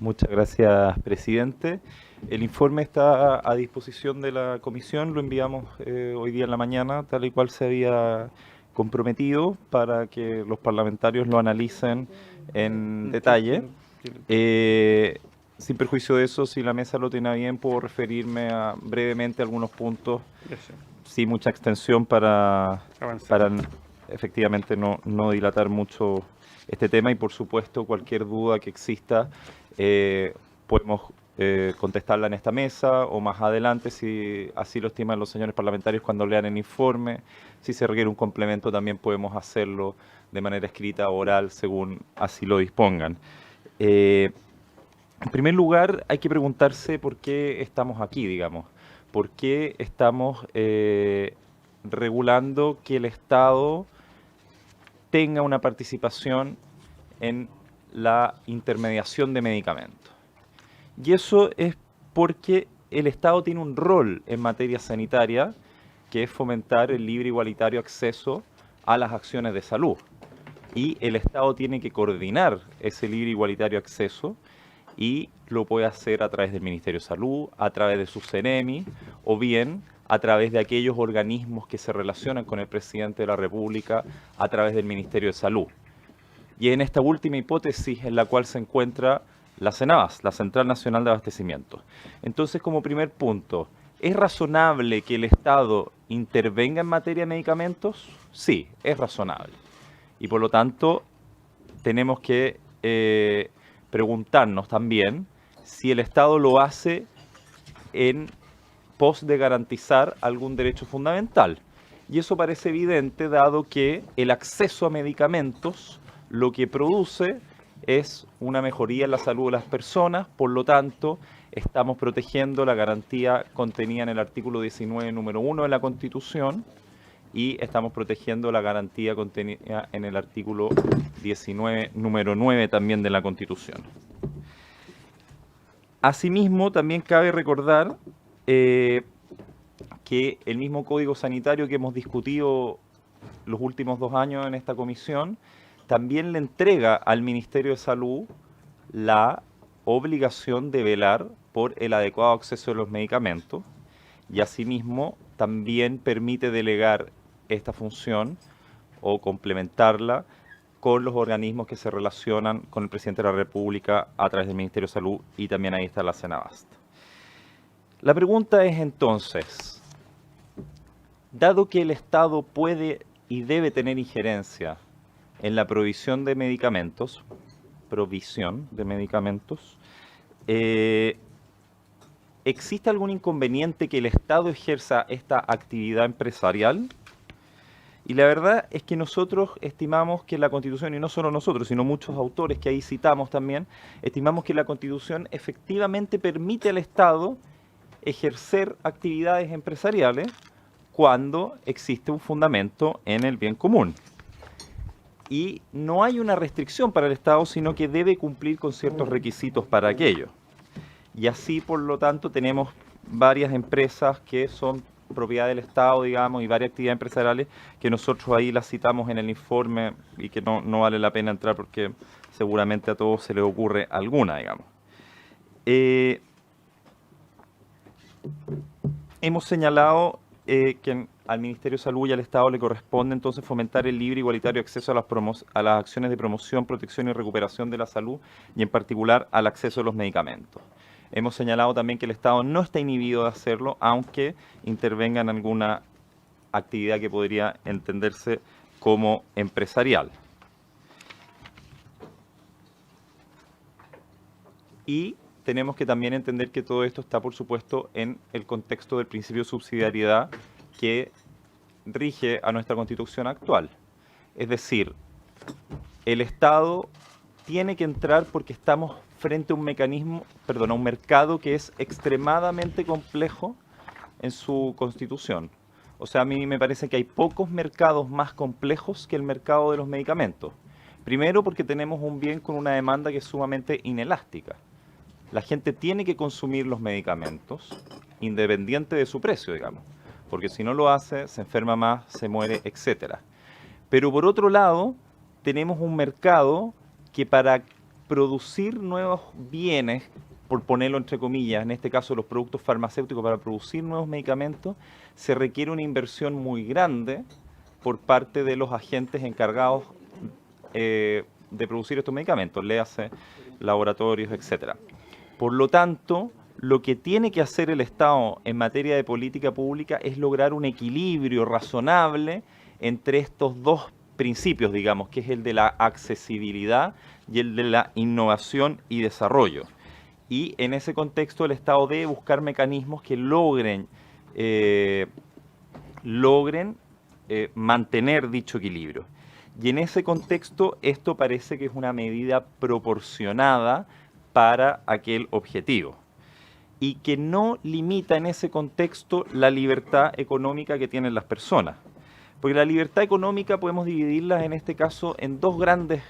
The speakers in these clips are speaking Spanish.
Muchas gracias, presidente. El informe está a disposición de la comisión, lo enviamos hoy día en la mañana, tal y cual se había comprometido, para que los parlamentarios lo analicen en detalle. Eh, Sin perjuicio de eso, si la mesa lo tiene bien, puedo referirme brevemente a algunos puntos, sin mucha extensión, para efectivamente no dilatar mucho este tema, y por supuesto cualquier duda que exista podemos contestarla en esta mesa o más adelante, si así lo estiman los señores parlamentarios, cuando lean el informe. Si se requiere un complemento, también podemos hacerlo de manera escrita o oral, según así lo dispongan. En primer lugar, hay que preguntarse por qué estamos aquí, digamos. ¿Por qué estamos regulando que el Estado tenga una participación en la intermediación de medicamentos? Y eso es porque el Estado tiene un rol en materia sanitaria, que es fomentar el libre e igualitario acceso a las acciones de salud. Y el Estado tiene que coordinar ese libre e igualitario acceso, y lo puede hacer a través del Ministerio de Salud, a través de su CENEMI, o bien a través de aquellos organismos que se relacionan con el presidente de la República, a través del Ministerio de Salud. Y en esta última hipótesis en la cual se encuentra la CENABAS, la Central Nacional de Abastecimiento. Entonces, como primer punto, ¿es razonable que el Estado intervenga en materia de medicamentos? Sí, es razonable. Y por lo tanto, tenemos que preguntarnos también si el Estado lo hace en pos de garantizar algún derecho fundamental. Y eso parece evidente, dado que el acceso a medicamentos lo que produce es una mejoría en la salud de las personas. Por lo tanto, estamos protegiendo la garantía contenida en el artículo 19, número 1 de la Constitución, y estamos protegiendo la garantía contenida en el artículo 19, número 9 también de la Constitución. Asimismo, también cabe recordar que el mismo Código Sanitario que hemos discutido los últimos 2 años en esta comisión, también le entrega al Ministerio de Salud la obligación de velar por el adecuado acceso a los medicamentos, y asimismo también permite delegar esta función o complementarla con los organismos que se relacionan con el presidente de la República a través del Ministerio de Salud, y también ahí está la CENABAST. La pregunta es entonces, dado que el Estado puede y debe tener injerencia en la provisión de medicamentos, ¿existe algún inconveniente que el Estado ejerza esta actividad empresarial? Y la verdad es que nosotros estimamos que la Constitución, y no solo nosotros, sino muchos autores que ahí citamos también, estimamos que la Constitución efectivamente permite al Estado ejercer actividades empresariales cuando existe un fundamento en el bien común. Y no hay una restricción para el Estado, sino que debe cumplir con ciertos requisitos para aquello. Y así, por lo tanto, tenemos varias empresas que son propiedad del Estado, digamos, y varias actividades empresariales que nosotros ahí las citamos en el informe, y que no vale la pena entrar porque seguramente a todos se les ocurre alguna, digamos. Hemos señalado que al Ministerio de Salud y al Estado le corresponde entonces fomentar el libre e igualitario acceso a las acciones de promoción, protección y recuperación de la salud, y en particular al acceso a los medicamentos. Hemos señalado también que el Estado no está inhibido de hacerlo, aunque intervenga en alguna actividad que podría entenderse como empresarial. Y tenemos que también entender que todo esto está, por supuesto, en el contexto del principio de subsidiariedad que rige a nuestra Constitución actual. Es decir, el Estado tiene que entrar porque estamos frente a un a un mercado que es extremadamente complejo en su constitución. O sea, a mí me parece que hay pocos mercados más complejos que el mercado de los medicamentos. Primero, porque tenemos un bien con una demanda que es sumamente inelástica. La gente tiene que consumir los medicamentos independiente de su precio, digamos, porque si no lo hace, se enferma más, se muere, etc. Pero por otro lado, tenemos un mercado que, para producir nuevos bienes, por ponerlo entre comillas, en este caso los productos farmacéuticos, para producir nuevos medicamentos, se requiere una inversión muy grande por parte de los agentes encargados de producir estos medicamentos, léase laboratorios, etcétera. Por lo tanto, lo que tiene que hacer el Estado en materia de política pública es lograr un equilibrio razonable entre estos dos principios, digamos, que es el de la accesibilidad y el de la innovación y desarrollo. Y en ese contexto el Estado debe buscar mecanismos que logren mantener dicho equilibrio. Y en ese contexto esto parece que es una medida proporcionada para aquel objetivo y que no limita en ese contexto la libertad económica que tienen las personas. Porque la libertad económica podemos dividirla en este caso en dos grandes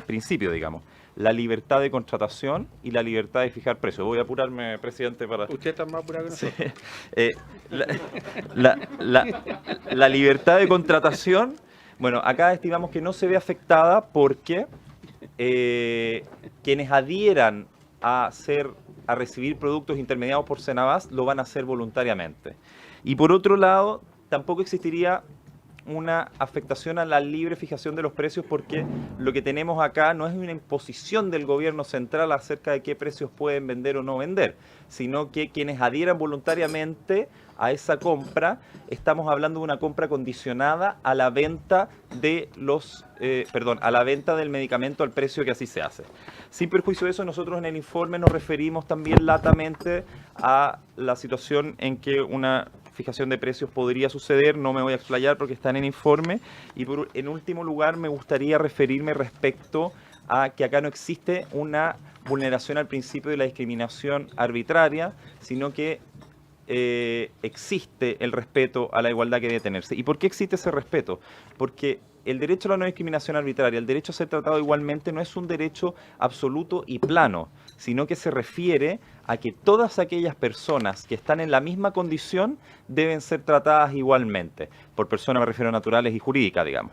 principios, digamos. La libertad de contratación y la libertad de fijar precios. Voy a apurarme, presidente, para... Usted está más apurado que nosotros. La libertad de contratación, bueno, acá estimamos que no se ve afectada porque quienes adhieran a recibir productos intermediados por Senabas lo van a hacer voluntariamente. Y por otro lado, tampoco existiría una afectación a la libre fijación de los precios porque lo que tenemos acá no es una imposición del gobierno central acerca de qué precios pueden vender o no vender, sino que quienes adhieran voluntariamente a esa compra, estamos hablando de una compra condicionada a la venta de a la venta del medicamento al precio que así se hace. Sin perjuicio de eso, nosotros en el informe nos referimos también latamente a la situación en que una fijación de precios podría suceder, no me voy a explayar porque está en el informe. Y en último lugar me gustaría referirme respecto a que acá no existe una vulneración al principio de la discriminación arbitraria, sino que existe el respeto a la igualdad que debe tenerse. ¿Y por qué existe ese respeto? Porque el derecho a la no discriminación arbitraria, el derecho a ser tratado igualmente, no es un derecho absoluto y plano, sino que se refiere a que todas aquellas personas que están en la misma condición deben ser tratadas igualmente. Por personas me refiero a naturales y jurídicas, digamos.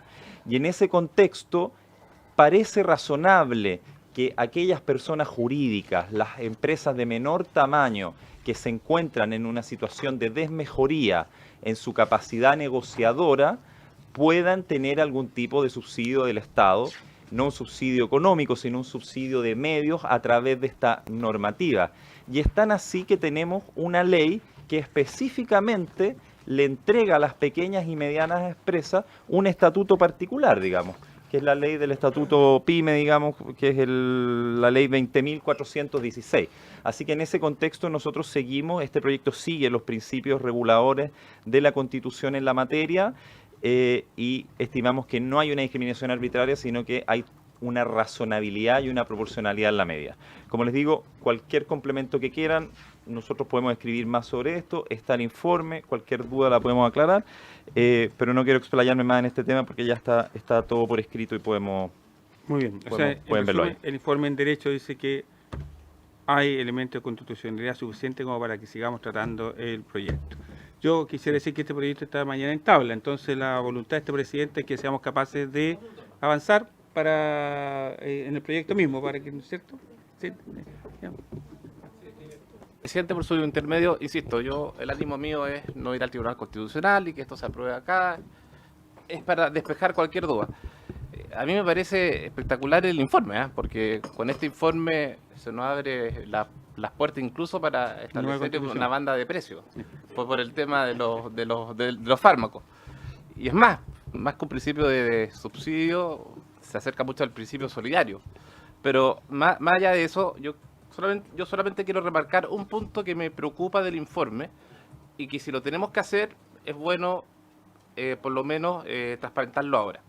Y en ese contexto parece razonable que aquellas personas jurídicas, las empresas de menor tamaño que se encuentran en una situación de desmejoría en su capacidad negociadora, puedan tener algún tipo de subsidio del Estado, no un subsidio económico, sino un subsidio de medios a través de esta normativa. Y es tan así que tenemos una ley que específicamente le entrega a las pequeñas y medianas empresas un estatuto particular, digamos, que es la ley del estatuto PYME, digamos, que es la ley 20.416. Así que en ese contexto nosotros seguimos, este proyecto sigue los principios reguladores de la Constitución en la materia, y estimamos que no hay una discriminación arbitraria, sino que hay una razonabilidad y una proporcionalidad en la medida. Como les digo, cualquier complemento que quieran, nosotros podemos escribir más sobre esto, está el informe, cualquier duda la podemos aclarar, pero no quiero explayarme más en este tema porque ya está todo por escrito y podemos... Muy bien, pueden verlo ahí. El informe en Derecho dice que hay elementos de constitucionalidad suficiente como para que sigamos tratando el proyecto. Yo quisiera decir que este proyecto está mañana en tabla, entonces la voluntad de este presidente es que seamos capaces de avanzar en el proyecto mismo, para que, ¿no es cierto? Sí. Presidente, por su intermedio, insisto, el ánimo mío es no ir al Tribunal Constitucional y que esto se apruebe acá, es para despejar cualquier duda. A mí me parece espectacular el informe, porque con este informe se nos abre las puertas incluso para establecer una banda de precios, por el tema de los fármacos. Y es más que un principio de subsidio, se acerca mucho al principio solidario. Pero más allá de eso, yo solamente quiero remarcar un punto que me preocupa del informe y que si lo tenemos que hacer, es bueno por lo menos transparentarlo ahora.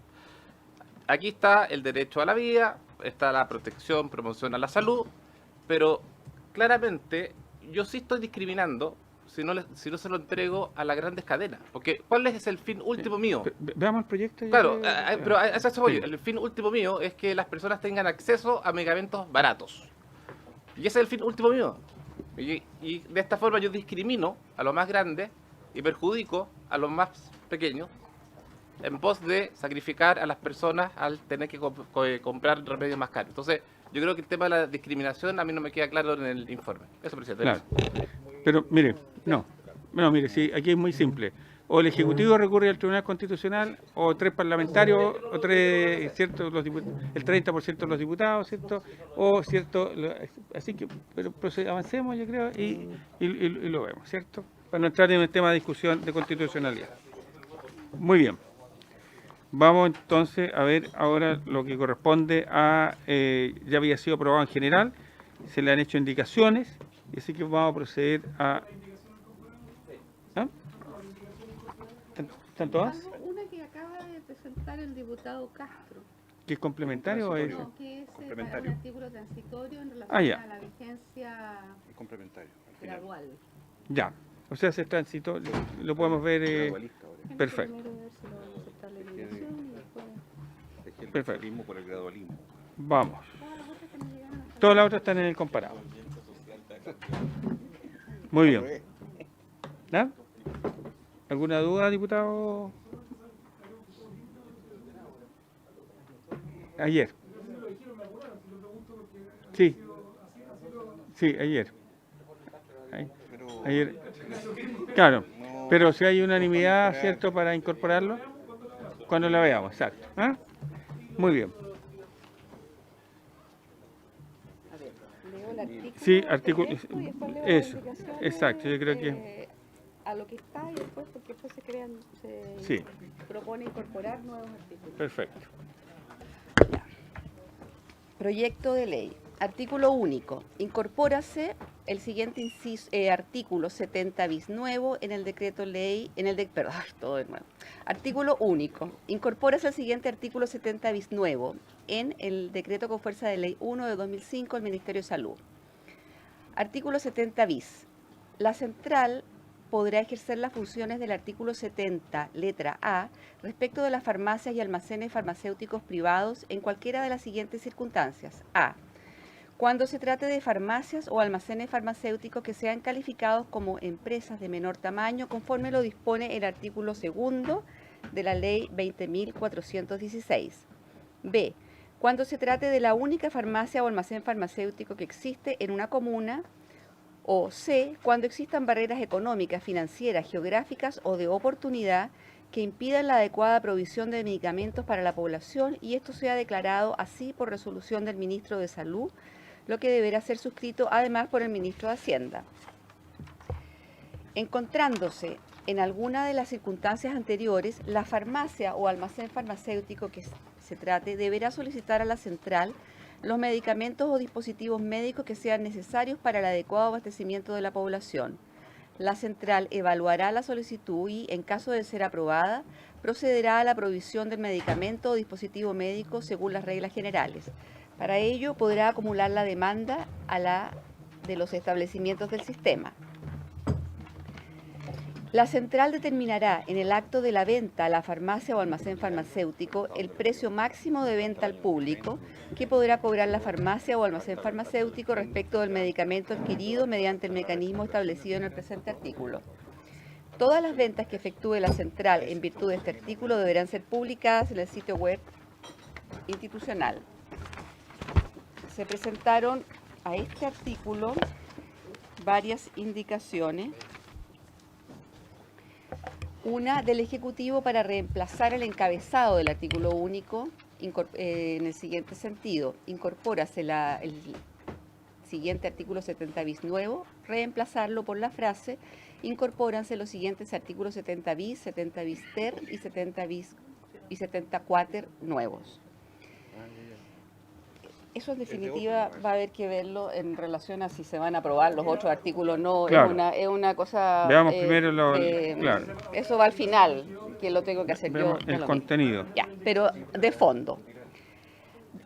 Aquí está el derecho a la vida, está la protección, promoción a la salud, pero claramente yo sí estoy discriminando si no se lo entrego a las grandes cadenas. Porque ¿cuál es el fin último mío? Veamos el proyecto. Claro, pero a eso voy. El fin último mío es que las personas tengan acceso a medicamentos baratos. Y ese es el fin último mío. Y de esta forma yo discrimino a los más grandes y perjudico a los más pequeños. en pos de sacrificar a las personas al tener que comprar remedios más caros. Entonces, yo creo que el tema de la discriminación a mí no me queda claro en el informe. Eso, presidente. Claro. Pero mire, mire, sí, aquí es muy simple. O el Ejecutivo recurre al Tribunal Constitucional, o 3 parlamentarios, o 3, ¿cierto? El 30% de los diputados, ¿cierto? O, ¿cierto? Así que, pero avancemos, yo creo, y lo vemos, ¿cierto? Para no entrar en el tema de discusión de constitucionalidad. Muy bien. Vamos entonces a ver ahora lo que corresponde a, ya había sido aprobado en general, se le han hecho indicaciones, y así que vamos a proceder a... ¿Ah? ¿Están todas? Una que acaba de presentar el diputado Castro. ¿Que es complementario o es...? No, que es para un artículo transitorio en relación Ah, ya. a la vigencia Complementario. gradual. Ya, o sea, ese tránsito lo podemos ver... perfecto. Primero ver si lo van a aceptar la eliminación y después Es el Perfecto. gradualismo por el gradualismo. Vamos. todas las otras que no llegaron hasta Todas las otras están en el comparado. Muy bien. ¿Ah? ¿Alguna duda, diputado? Ayer. Sí. Sí, ayer. Ayer. Claro. Pero si hay unanimidad, ¿cierto?, para incorporarlo, cuando la veamos, exacto. ¿Ah? Muy bien. leo el artículo. Sí, artículo. de esto y después leo Eso. las indicaciones, Exacto, yo creo que. a lo que está y después, porque después se Sí. propone incorporar nuevos artículos. Perfecto. Proyecto de ley. Artículo único. Incorpórase el siguiente artículo 70 bis nuevo en el decreto ley, perdón, todo de nuevo. Artículo único. Incorpórase el siguiente artículo 70 bis nuevo en el decreto con fuerza de ley 1 de 2005 del Ministerio de Salud. Artículo 70 bis. La central podrá ejercer las funciones del artículo 70, letra A, respecto de las farmacias y almacenes farmacéuticos privados en cualquiera de las siguientes circunstancias. A. Cuando se trate de farmacias o almacenes farmacéuticos que sean calificados como empresas de menor tamaño, conforme lo dispone el artículo 2 de la Ley 20.416. B. Cuando se trate de la única farmacia o almacén farmacéutico que existe en una comuna. O C. Cuando existan barreras económicas, financieras, geográficas o de oportunidad que impidan la adecuada provisión de medicamentos para la población y esto sea declarado así por resolución del Ministro de Salud, lo que deberá ser suscrito además por el Ministro de Hacienda. Encontrándose en alguna de las circunstancias anteriores, la farmacia o almacén farmacéutico que se trate deberá solicitar a la central los medicamentos o dispositivos médicos que sean necesarios para el adecuado abastecimiento de la población. La central evaluará la solicitud y, en caso de ser aprobada, procederá a la provisión del medicamento o dispositivo médico según las reglas generales. Para ello, podrá acumular la demanda a la de los establecimientos del sistema. La central determinará en el acto de la venta a la farmacia o almacén farmacéutico el precio máximo de venta al público que podrá cobrar la farmacia o almacén farmacéutico respecto del medicamento adquirido mediante el mecanismo establecido en el presente artículo. Todas las ventas que efectúe la central en virtud de este artículo deberán ser publicadas en el sitio web institucional. Se presentaron a este artículo varias indicaciones. Una del Ejecutivo para reemplazar el encabezado del artículo único en el siguiente sentido. Incorpórase el siguiente artículo 70 bis nuevo, reemplazarlo por la frase incorpóranse los siguientes artículos 70 bis, 70 bis ter y 70 bis y 70 quater nuevos. Eso en definitiva va a haber que verlo en relación a si se van a aprobar los otros artículos o no. Claro. Es una cosa... Veamos primero claro. Eso va al final, que lo tengo que hacer Veamos yo. el contenido. Ya, pero de fondo.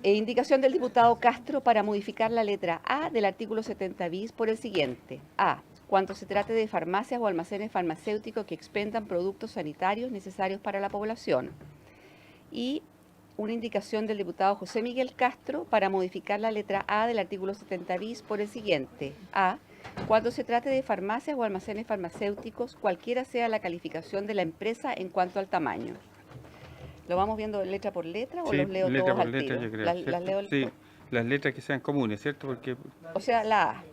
Indicación del diputado Castro para modificar la letra A del artículo 70 bis por el siguiente. A. Cuando se trate de farmacias o almacenes farmacéuticos que expendan productos sanitarios necesarios para la población. Y una indicación del diputado José Miguel Castro para modificar la letra A del artículo 70 bis por el siguiente. A. Cuando se trate de farmacias o almacenes farmacéuticos, cualquiera sea la calificación de la empresa en cuanto al tamaño. ¿Lo vamos viendo letra por letra o Sí, los leo letra todos por al letra, tiro? yo creo. Las ¿cierto? leo al- Sí, las letras que sean comunes, ¿cierto? Porque O sea, la A.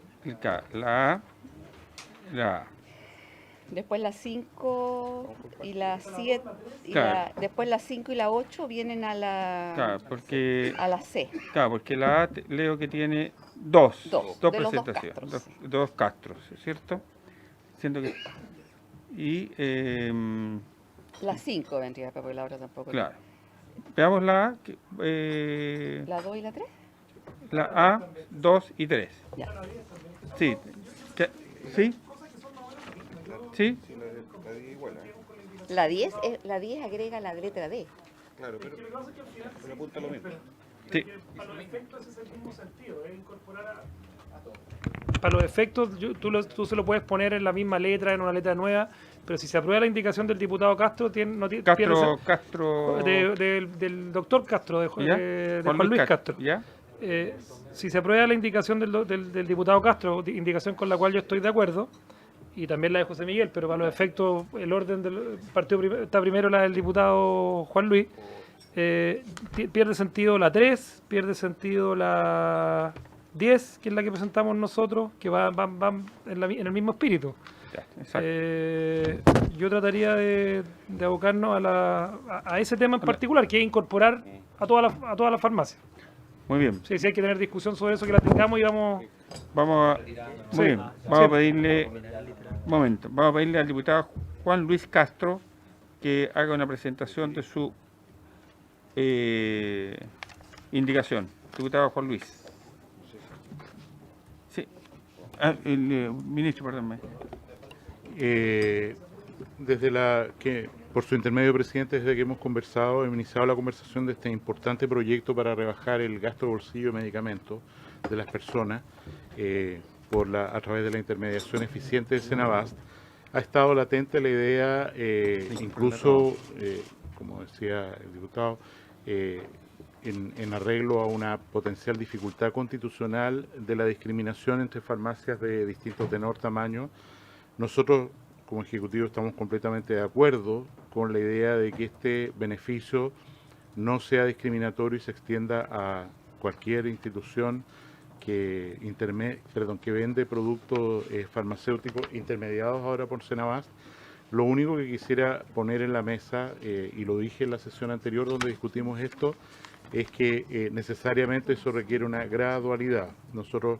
la A, la A. Después la 5 y la 7. Claro. Después la 5 y la 8 vienen Claro, porque, a la C. la A leo que tiene dos Dos, de los dos presentaciones, castros. dos castros, ¿cierto? Siendo que, y, La 5 vendría, porque la otra tampoco. claro, veamos la A, ¿La 2 y la 3? la A, 2 y 3. Ya. Sí, ¿sí? ¿Sí? Sí, la 10 igual. La 10 agrega la letra D. Claro, pero apunta lo mismo. Sí. Para los efectos, tú se lo puedes poner en la misma letra, en una letra nueva, pero si se aprueba la indicación del diputado Castro, Castro, del doctor Castro, ¿ya? de Juan Luis Castro. ¿Ya? Si se aprueba la indicación del diputado Castro, indicación con la cual yo estoy de acuerdo, y también la de José Miguel, pero para los efectos, el orden del partido está primero la del diputado Juan Luis, pierde sentido la 3, pierde sentido la 10, que es la que presentamos nosotros, que van en el mismo espíritu. Ya, exacto. Yo trataría de abocarnos a ese tema en particular, que es incorporar a todas las farmacias. Muy bien. Sí, sí hay que tener discusión sobre eso, que la tengamos y vamos... Vamos a, muy bien. Vamos a pedirle, vamos a pedirle al diputado Juan Luis Castro que haga una presentación de su indicación. Diputado Juan Luis. Sí. Ministro, perdónme. Por su intermedio, presidente, desde que hemos conversado, hemos iniciado la conversación de este importante proyecto para rebajar el gasto de bolsillo de medicamentos de las personas a través de la intermediación eficiente de Senabast. Ha estado latente la idea, incluso, como decía el diputado, en arreglo a una potencial dificultad constitucional de la discriminación entre farmacias de distinto tenor, tamaño. Nosotros, como Ejecutivo, estamos completamente de acuerdo con la idea de que este beneficio no sea discriminatorio y se extienda a cualquier institución que vende productos farmacéuticos intermediados ahora por Senabast. Lo único que quisiera poner en la mesa, y lo dije en la sesión anterior donde discutimos esto, es que necesariamente eso requiere una gradualidad. Nosotros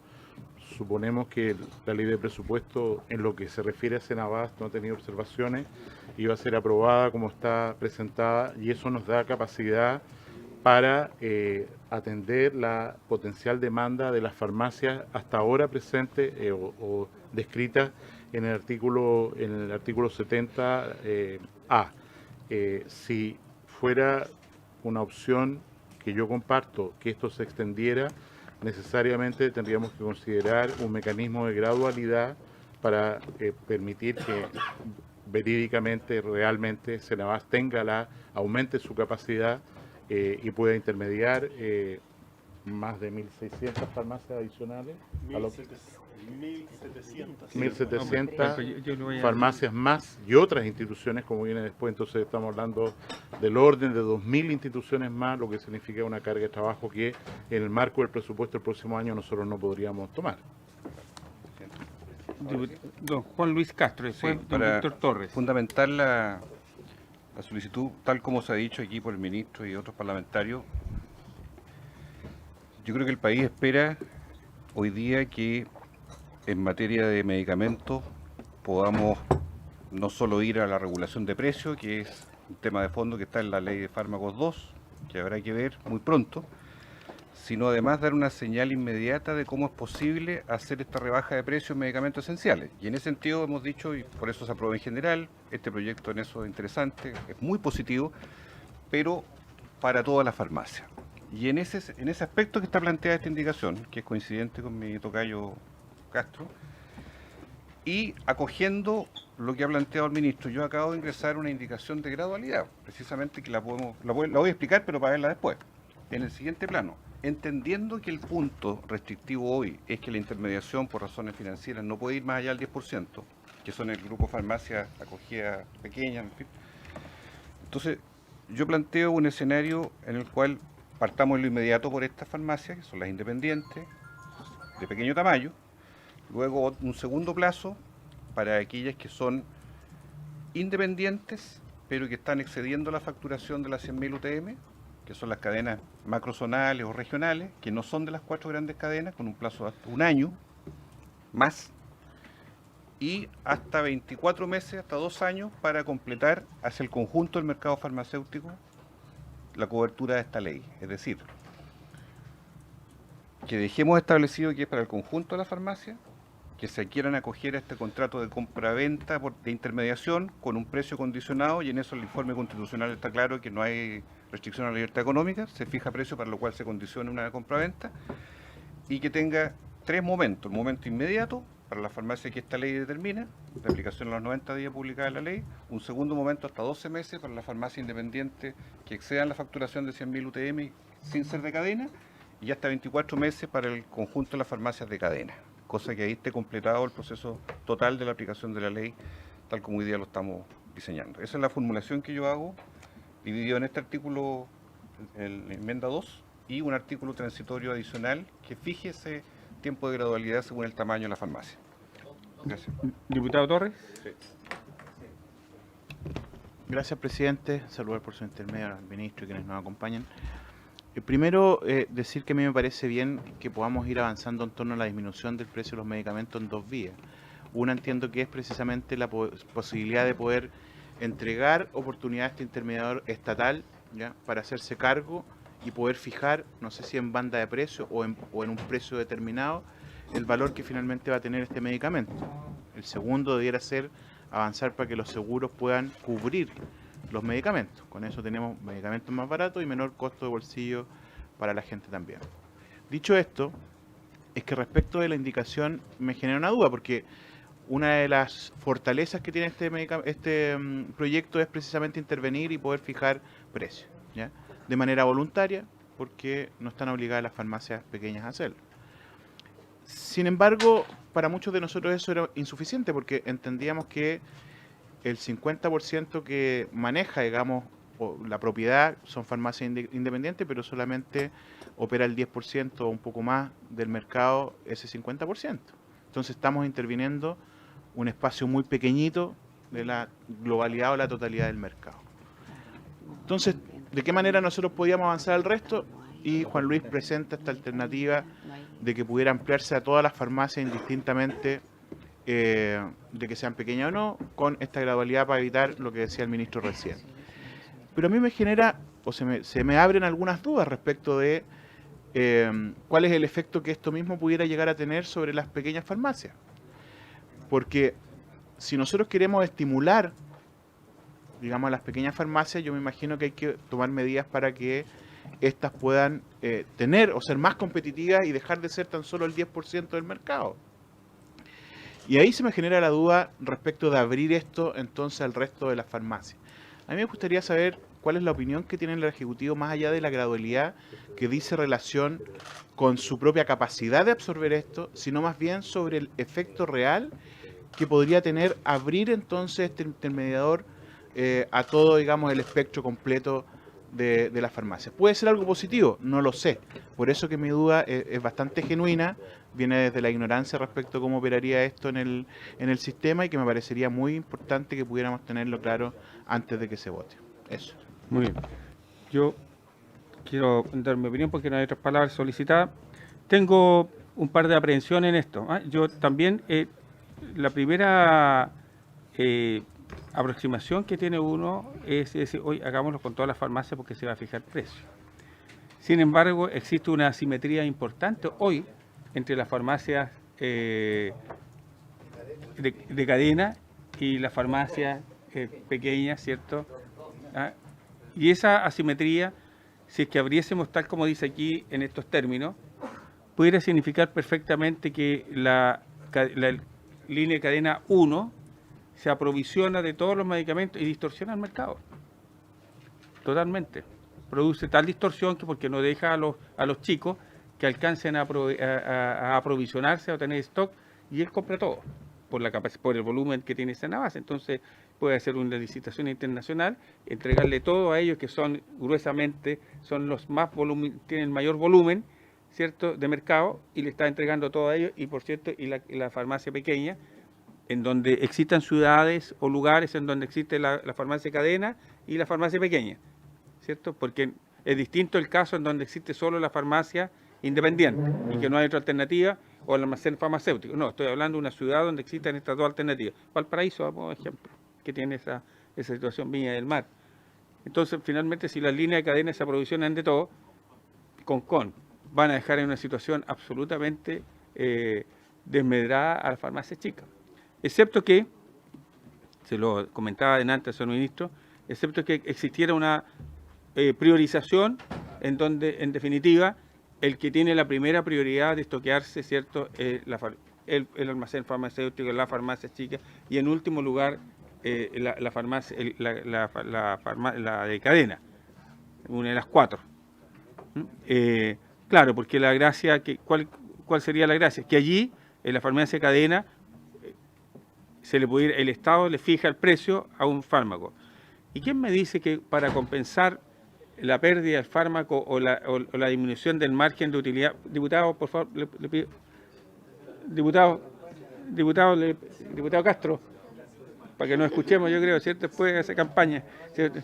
suponemos que la ley de presupuesto, en lo que se refiere a Senabast, no ha tenido observaciones y va a ser aprobada como está presentada, y eso nos da capacidad para atender la potencial demanda de las farmacias hasta ahora presentes o descritas en el artículo 70A. Si fuera una opción que yo comparto que esto se extendiera, necesariamente tendríamos que considerar un mecanismo de gradualidad para permitir que verídicamente, realmente, Senabast aumente su capacidad y pueda intermediar más de 1.600 farmacias adicionales. 1.700 farmacias más y otras instituciones como viene después. Entonces estamos hablando del orden de 2.000 instituciones más, lo que significa una carga de trabajo que en el marco del presupuesto del próximo año nosotros no podríamos tomar. Don Juan Luis Castro, después don para Víctor Torres. fundamentar la solicitud, tal como se ha dicho aquí por el ministro y otros parlamentarios, yo creo que el país espera hoy día que en materia de medicamentos podamos no solo ir a la regulación de precios, que es un tema de fondo que está en la ley de fármacos 2, que habrá que ver muy pronto, sino además dar una señal inmediata de cómo es posible hacer esta rebaja de precios en medicamentos esenciales. Y en ese sentido hemos dicho, y por eso se aprobó en general, este proyecto en eso es interesante, es muy positivo, pero para todas las farmacias. Y en ese aspecto que está planteada esta indicación, que es coincidente con mi tocayo Castro, y acogiendo lo que ha planteado el ministro, yo acabo de ingresar una indicación de gradualidad, precisamente que la voy a explicar, pero para verla después, en el siguiente plano. Entendiendo que el punto restrictivo hoy es que la intermediación por razones financieras no puede ir más allá del 10%, que son el grupo farmacia acogida pequeña, en fin. Entonces, Yo planteo un escenario en el cual partamos en lo inmediato por estas farmacias, que son las independientes, de pequeño tamaño, luego un segundo plazo para aquellas que son independientes, pero que están excediendo la facturación de las 100.000 UTM, que son las cadenas macrozonales o regionales, que no son de las 4 grandes cadenas, con un plazo de hasta un año más, y hasta 24 meses, hasta 2 años, para completar hacia el conjunto del mercado farmacéutico la cobertura de esta ley. Es decir, que dejemos establecido que es para el conjunto de la farmacia, que se quieran acoger a este contrato de compra-venta de intermediación con un precio condicionado, y en eso el informe constitucional está claro que no hay restricción a la libertad económica, se fija precio para lo cual se condiciona una compra-venta, y que tenga 3 momentos: el momento inmediato para la farmacia que esta ley determina, de aplicación a los 90 días publicada la ley; un segundo momento hasta 12 meses para la farmacia independiente que excedan la facturación de 100.000 UTM sin ser de cadena, y hasta 24 meses para el conjunto de las farmacias de cadena, cosa que ahí esté completado el proceso total de la aplicación de la ley tal como hoy día lo estamos diseñando. Esa es la formulación que yo hago, dividido en este artículo, en la enmienda 2, y un artículo transitorio adicional que fije ese tiempo de gradualidad según el tamaño de la farmacia. Gracias. Diputado Torres. Sí. Gracias, presidente. Saludar por su intermedio al ministro y quienes nos acompañan. Primero, decir que a mí me parece bien que podamos ir avanzando en torno a la disminución del precio de los medicamentos en 2 vías. Una, entiendo que es precisamente la posibilidad de poder entregar oportunidad a este intermediador estatal, ¿ya?, para hacerse cargo y poder fijar, no sé si en banda de precio o en un precio determinado, el valor que finalmente va a tener este medicamento. El segundo debiera ser avanzar para que los seguros puedan cubrir los medicamentos. Con eso tenemos medicamentos más baratos y menor costo de bolsillo para la gente también. Dicho esto, es que respecto de la indicación me genera una duda, porque una de las fortalezas que tiene este proyecto es precisamente intervenir y poder fijar precios, ¿ya?, de manera voluntaria, porque no están obligadas las farmacias pequeñas a hacerlo. Sin embargo, para muchos de nosotros eso era insuficiente, porque entendíamos que el 50% que maneja, digamos, la propiedad son farmacias independientes, pero solamente opera el 10% o un poco más del mercado, ese 50%. Entonces estamos interviniendo un espacio muy pequeñito de la globalidad o la totalidad del mercado. Entonces, ¿de qué manera nosotros podíamos avanzar al resto? Y Juan Luis presenta esta alternativa de que pudiera ampliarse a todas las farmacias indistintamente, de que sean pequeñas o no, con esta gradualidad para evitar lo que decía el ministro recién. Pero a mí me genera, o se me abren algunas dudas respecto de cuál es el efecto que esto mismo pudiera llegar a tener sobre las pequeñas farmacias. Porque si nosotros queremos estimular, digamos, a las pequeñas farmacias, yo me imagino que hay que tomar medidas para que éstas puedan tener o ser más competitivas y dejar de ser tan solo el 10% del mercado. Y ahí se me genera la duda respecto de abrir esto entonces al resto de las farmacias. A mí me gustaría saber cuál es la opinión que tiene el Ejecutivo más allá de la gradualidad que dice relación con su propia capacidad de absorber esto, sino más bien sobre el efecto real que podría tener abrir entonces este intermediador a todo, digamos, el espectro completo de las farmacias. ¿Puede ser algo positivo? No lo sé. Por eso que mi duda es bastante genuina, viene desde la ignorancia respecto a cómo operaría esto en el sistema, y que me parecería muy importante que pudiéramos tenerlo claro antes de que se vote. Eso. Muy bien. Yo quiero dar mi opinión porque no hay otras palabras solicitadas. Tengo un par de aprehensiones en esto. Yo también, la primera aproximación que tiene uno es decir, hoy hagámoslo con todas las farmacias porque se va a fijar precio. Sin embargo, existe una asimetría importante hoy entre las farmacias de cadena y las farmacias pequeñas, ¿cierto? Y esa asimetría, si es que abriésemos tal como dice aquí en estos términos, pudiera significar perfectamente que la línea de cadena 1 se aprovisiona de todos los medicamentos y distorsiona el mercado. Totalmente. Produce tal distorsión que porque no deja a los chicos que alcancen a aprovisionarse o tener stock, y él compra todo por el volumen que tiene esa base. Entonces puede hacer una licitación internacional, entregarle todo a ellos que son gruesamente, son los más tienen mayor volumen, ¿cierto?, de mercado, y le está entregando todo a ellos, y por cierto, y la farmacia pequeña, en donde existan ciudades o lugares en donde existe la farmacia cadena y la farmacia pequeña, ¿cierto? Porque es distinto el caso en donde existe solo la farmacia independiente y que no hay otra alternativa, o el almacén farmacéutico. No, estoy hablando de una ciudad donde existan estas dos alternativas. Valparaíso, por ejemplo, que tiene esa situación, Viña del Mar. Entonces, finalmente, si las líneas de cadena se aprovisionan de todo, van a dejar en una situación absolutamente desmedrada a las farmacias chicas. Excepto que, se lo comentaba delante al señor ministro, excepto que existiera una priorización en donde, en definitiva, el que tiene la primera prioridad de estoquearse, ¿cierto?, el almacén farmacéutico, la farmacia chica, y en último lugar la farmacia, la de cadena, una de las cuatro. Claro, porque la gracia, ¿cuál sería la gracia? Que allí, en la farmacia cadena, el Estado le fija el precio a un fármaco. ¿Y quién me dice que para compensar la pérdida del fármaco o la disminución del margen de utilidad? Diputado, por favor, le pido. Diputado Castro, para que nos escuchemos, yo creo, ¿cierto? Después de esa campaña, ¿cierto?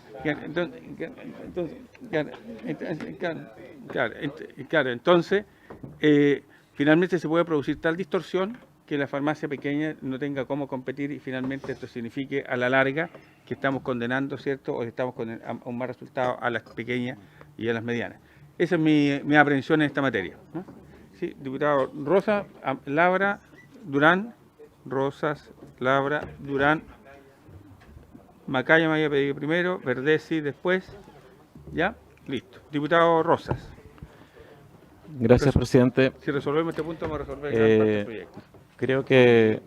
Entonces, finalmente se puede producir tal distorsión que la farmacia pequeña no tenga cómo competir, y finalmente esto signifique a la larga que estamos condenando, ¿cierto?, o que estamos condenando a un mal resultado a las pequeñas y a las medianas. Esa es mi aprehensión en esta materia, ¿no? Sí, diputado Rosa, Labra, Durán, Rosas, Labra, Durán, Macaya me había pedido primero, Verdesi después, ¿ya? Listo. Diputado Rosas. Gracias, presidente. Si resolvemos este punto, vamos a resolver gran parte del proyecto. Creo que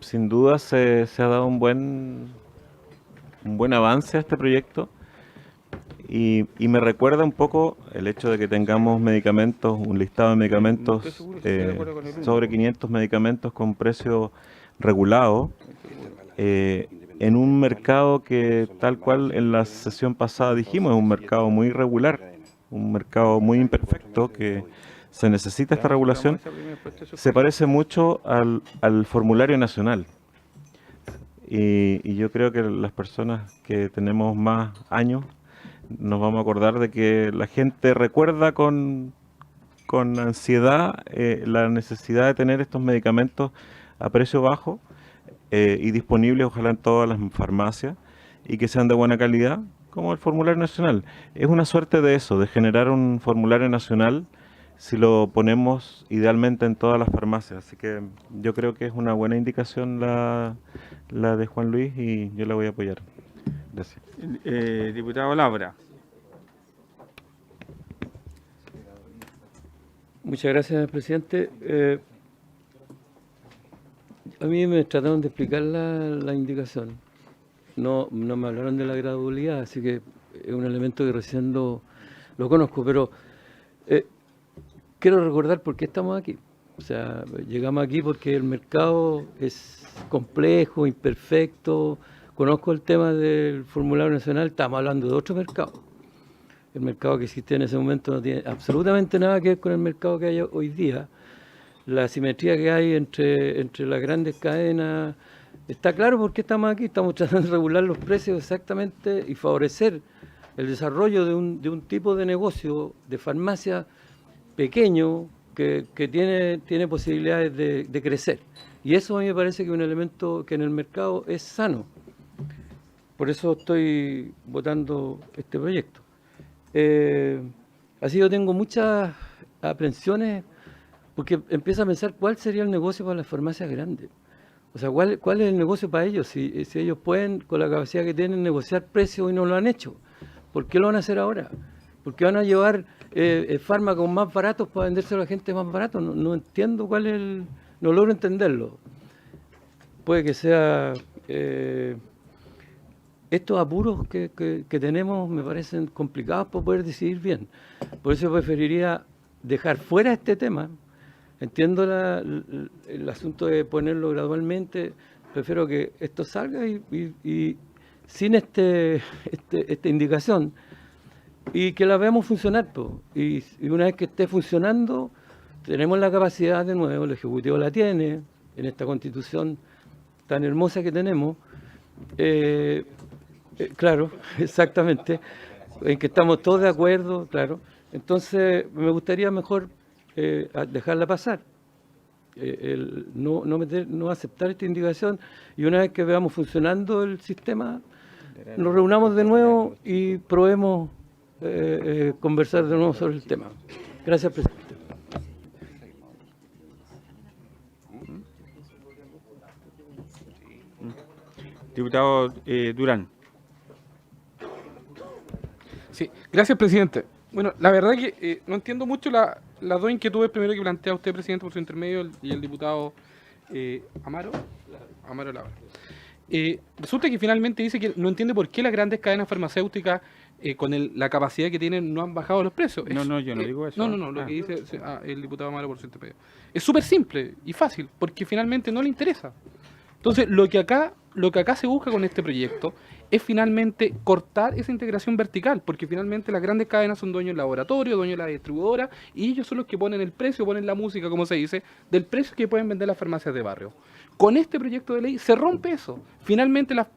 sin duda se ha dado un buen avance a este proyecto, y me recuerda un poco el hecho de que tengamos medicamentos, un listado de medicamentos, sobre 500 medicamentos con precio regulado, en un mercado que, tal cual en la sesión pasada dijimos, es un mercado muy irregular, un mercado muy imperfecto, que se necesita esta regulación. Se parece mucho al formulario nacional, y yo creo que las personas que tenemos más años nos vamos a acordar de que la gente recuerda con ansiedad la necesidad de tener estos medicamentos a precio bajo y disponibles, ojalá en todas las farmacias, y que sean de buena calidad, como el formulario nacional. Es una suerte de eso, de generar un formulario nacional, si lo ponemos idealmente en todas las farmacias. Así que yo creo que es una buena indicación la de Juan Luis, y yo la voy a apoyar. Gracias. Diputado Labra. Muchas gracias, presidente. A mí me trataron de explicar la indicación. No me hablaron de la gradualidad, así que es un elemento que recién lo conozco, pero quiero recordar por qué estamos aquí. O sea, llegamos aquí porque el mercado es complejo, imperfecto. Conozco el tema del formulario nacional, estamos hablando de otro mercado. El mercado que existe en ese momento no tiene absolutamente nada que ver con el mercado que hay hoy día. La asimetría que hay entre las grandes cadenas, está claro por qué estamos aquí. Estamos tratando de regular los precios exactamente y favorecer el desarrollo de un tipo de negocio, de farmacia pequeño, que tiene posibilidades de crecer. Y eso a mí me parece que es un elemento que en el mercado es sano. Por eso estoy votando este proyecto. Así yo tengo muchas aprensiones, porque empiezo a pensar cuál sería el negocio para las farmacias grandes. O sea, ¿cuál es el negocio para ellos? Si ellos pueden, con la capacidad que tienen, negociar precios y no lo han hecho. ¿Por qué lo van a hacer ahora? ¿Por qué van a llevar fármacos más baratos para vendérselo a la gente más barato? No entiendo no logro entenderlo. Puede que sea... estos apuros que tenemos me parecen complicados para poder decidir bien. Por eso preferiría dejar fuera este tema. Entiendo el asunto de ponerlo gradualmente, prefiero que esto salga y sin esta indicación y que la veamos funcionar, po. Y una vez que esté funcionando, tenemos la capacidad de nuevo, el Ejecutivo la tiene, en esta Constitución tan hermosa que tenemos, claro, exactamente, en que estamos todos de acuerdo, claro. Entonces, me gustaría mejor dejarla pasar, no aceptar esta indicación, y una vez que veamos funcionando el sistema, nos reunamos de nuevo y probemos conversar de nuevo sobre el tema. Gracias, presidente. Diputado Durán. Sí, gracias, presidente. Bueno, la verdad que no entiendo mucho las dos inquietudes primero que plantea usted, presidente, por su intermedio, y el diputado Amaro Labra. Resulta que finalmente dice que no entiende por qué las grandes cadenas farmacéuticas, con la capacidad que tienen, no han bajado los precios. No, yo no digo eso. No, lo que dice el diputado Amaro por su intermedio. Es súper simple y fácil, porque finalmente no le interesa. Entonces, lo que acá se busca con este proyecto es finalmente cortar esa integración vertical, porque finalmente las grandes cadenas son dueños del laboratorio, dueños de la distribuidora, y ellos son los que ponen el precio, ponen la música, como se dice, del precio que pueden vender las farmacias de barrio. Con este proyecto de ley se rompe eso. Finalmente las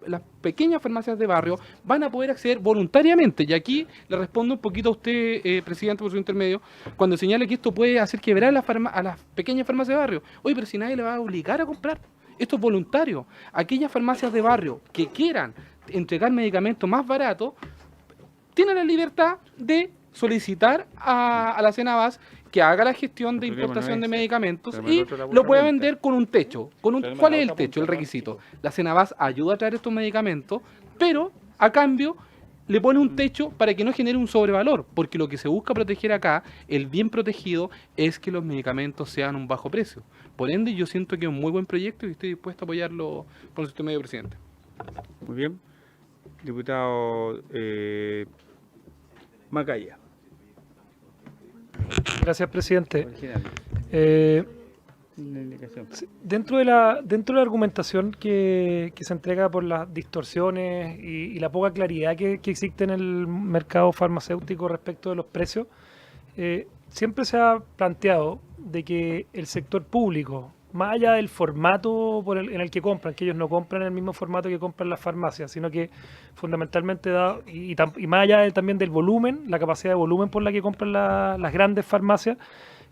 pequeñas farmacias de barrio van a poder acceder voluntariamente, y aquí le respondo un poquito a usted, presidente, por su intermedio, cuando señala que esto puede hacer quebrar a las pequeñas farmacias de barrio. Oye, pero si nadie le va a obligar a comprar. Esto es voluntario. Aquellas farmacias de barrio que quieran entregar medicamentos más baratos tienen la libertad de solicitar a la Cenabas que haga la gestión de importación de medicamentos y lo puede vender con un techo. ¿Cuál es el techo, el requisito? La Cenabas ayuda a traer estos medicamentos, pero a cambio le pone un techo para que no genere un sobrevalor, porque lo que se busca proteger acá, el bien protegido, es que los medicamentos sean un bajo precio. Por ende, yo siento que es un muy buen proyecto y estoy dispuesto a apoyarlo por su medio, presidente. Muy bien. Diputado Macaya. Gracias, presidente. Dentro de la argumentación que se entrega por las distorsiones y la poca claridad que existe en el mercado farmacéutico respecto de los precios, siempre se ha planteado de que el sector público, más allá del formato en el que compran, que ellos no compran en el mismo formato que compran las farmacias, sino que fundamentalmente y más allá también del volumen, la capacidad de volumen por la que compran las grandes farmacias,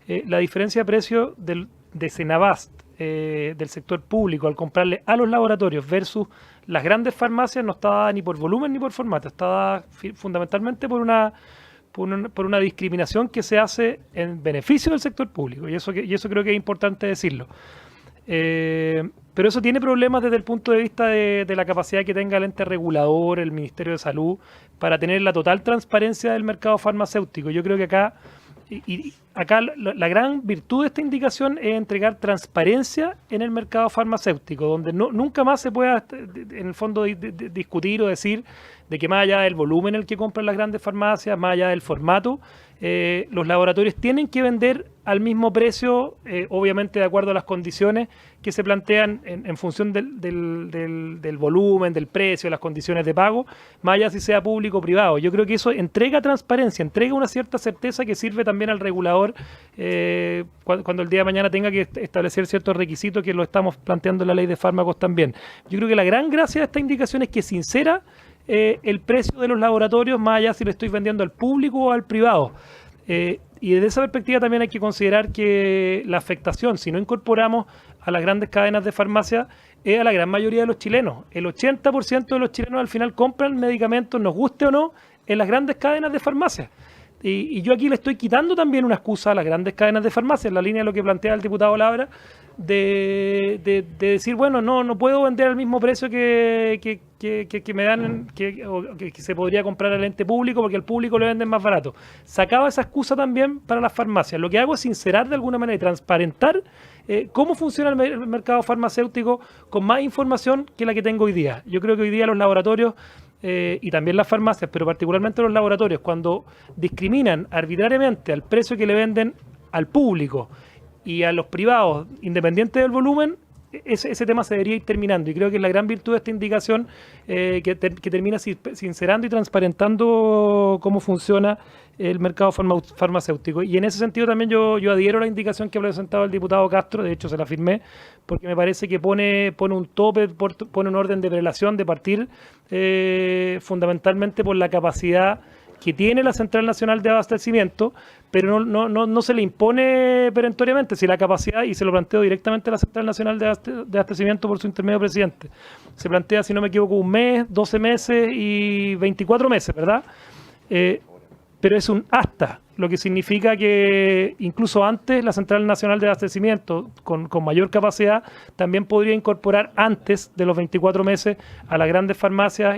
la diferencia de precio de Cenabast, del sector público, al comprarle a los laboratorios versus las grandes farmacias, no está dada ni por volumen ni por formato, está dada fundamentalmente por una discriminación que se hace en beneficio del sector público, y eso creo que es importante decirlo. Pero eso tiene problemas desde el punto de vista de la capacidad que tenga el ente regulador, el Ministerio de Salud, para tener la total transparencia del mercado farmacéutico. Yo creo que acá la gran virtud de esta indicación es entregar transparencia en el mercado farmacéutico, donde nunca más se pueda, en el fondo, discutir o decir de que más allá del volumen en el que compran las grandes farmacias, más allá del formato, los laboratorios tienen que vender al mismo precio, obviamente de acuerdo a las condiciones que se plantean en función del volumen, del precio, las condiciones de pago, más allá si sea público o privado. Yo creo que eso entrega transparencia, entrega una cierta certeza que sirve también al regulador cuando el día de mañana tenga que establecer ciertos requisitos, que lo estamos planteando en la ley de fármacos también. Yo creo que la gran gracia de esta indicación es que sincera el precio de los laboratorios, más allá si lo estoy vendiendo al público o al privado. Y desde esa perspectiva también hay que considerar que la afectación, si no incorporamos a las grandes cadenas de farmacia, es a la gran mayoría de los chilenos. El 80% de los chilenos al final compran medicamentos, nos guste o no, en las grandes cadenas de farmacia. Y yo aquí le estoy quitando también una excusa a las grandes cadenas de farmacia, en la línea de lo que plantea el diputado Labra, de decir, bueno, no puedo vender al mismo precio que me dan, que se podría comprar al ente público, porque al público le venden más barato. Sacaba esa excusa también para las farmacias. Lo que hago es sincerar de alguna manera y transparentar cómo funciona el mercado farmacéutico con más información que la que tengo hoy día. Yo creo que hoy día los laboratorios y también las farmacias, pero particularmente los laboratorios, cuando discriminan arbitrariamente al precio que le venden al público y a los privados, independiente del volumen, ese tema se debería ir terminando, y creo que es la gran virtud de esta indicación que termina sincerando y transparentando cómo funciona el mercado farmacéutico. Y en ese sentido también yo adhiero a la indicación que ha presentado el diputado Castro, de hecho se la firmé, porque me parece que pone un tope, pone un orden de prelación, de partir fundamentalmente por la capacidad que tiene la Central Nacional de Abastecimiento, pero no se le impone perentoriamente, si la capacidad, y se lo planteo directamente a la Central Nacional de Abastecimiento por su intermedio presidente, se plantea, si no me equivoco, 1 mes, 12 meses y 24 meses, ¿verdad? Pero es un hasta, lo que significa que incluso antes la Central Nacional de Abastecimiento, con mayor capacidad, también podría incorporar antes de los 24 meses a las grandes farmacias,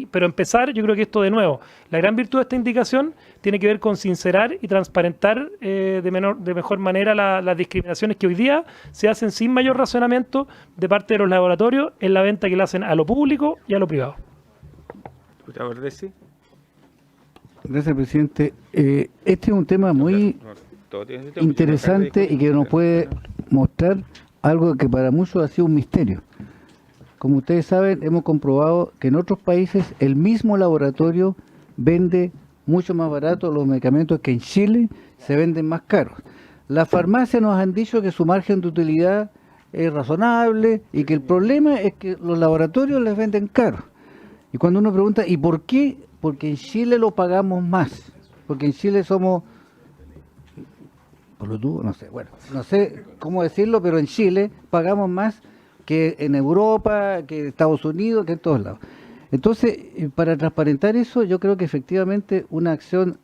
pero empezar, yo creo que esto de nuevo, la gran virtud de esta indicación tiene que ver con sincerar y transparentar de mejor manera las discriminaciones que hoy día se hacen sin mayor razonamiento de parte de los laboratorios en la venta que le hacen a lo público y a lo privado. Diputado Verdesi. Gracias, presidente. Este es un tema muy interesante y que nos puede mostrar algo que para muchos ha sido un misterio. Como ustedes saben, hemos comprobado que en otros países el mismo laboratorio vende mucho más barato los medicamentos que en Chile se venden más caros. Las farmacias nos han dicho que su margen de utilidad es razonable y que el problema es que los laboratorios les venden caros. Y cuando uno pregunta, ¿y por qué? Porque en Chile lo pagamos más, porque en Chile somos, no sé cómo decirlo, pero en Chile pagamos más que en Europa, que en Estados Unidos, que en todos lados. Entonces, para transparentar eso, yo creo que efectivamente una acción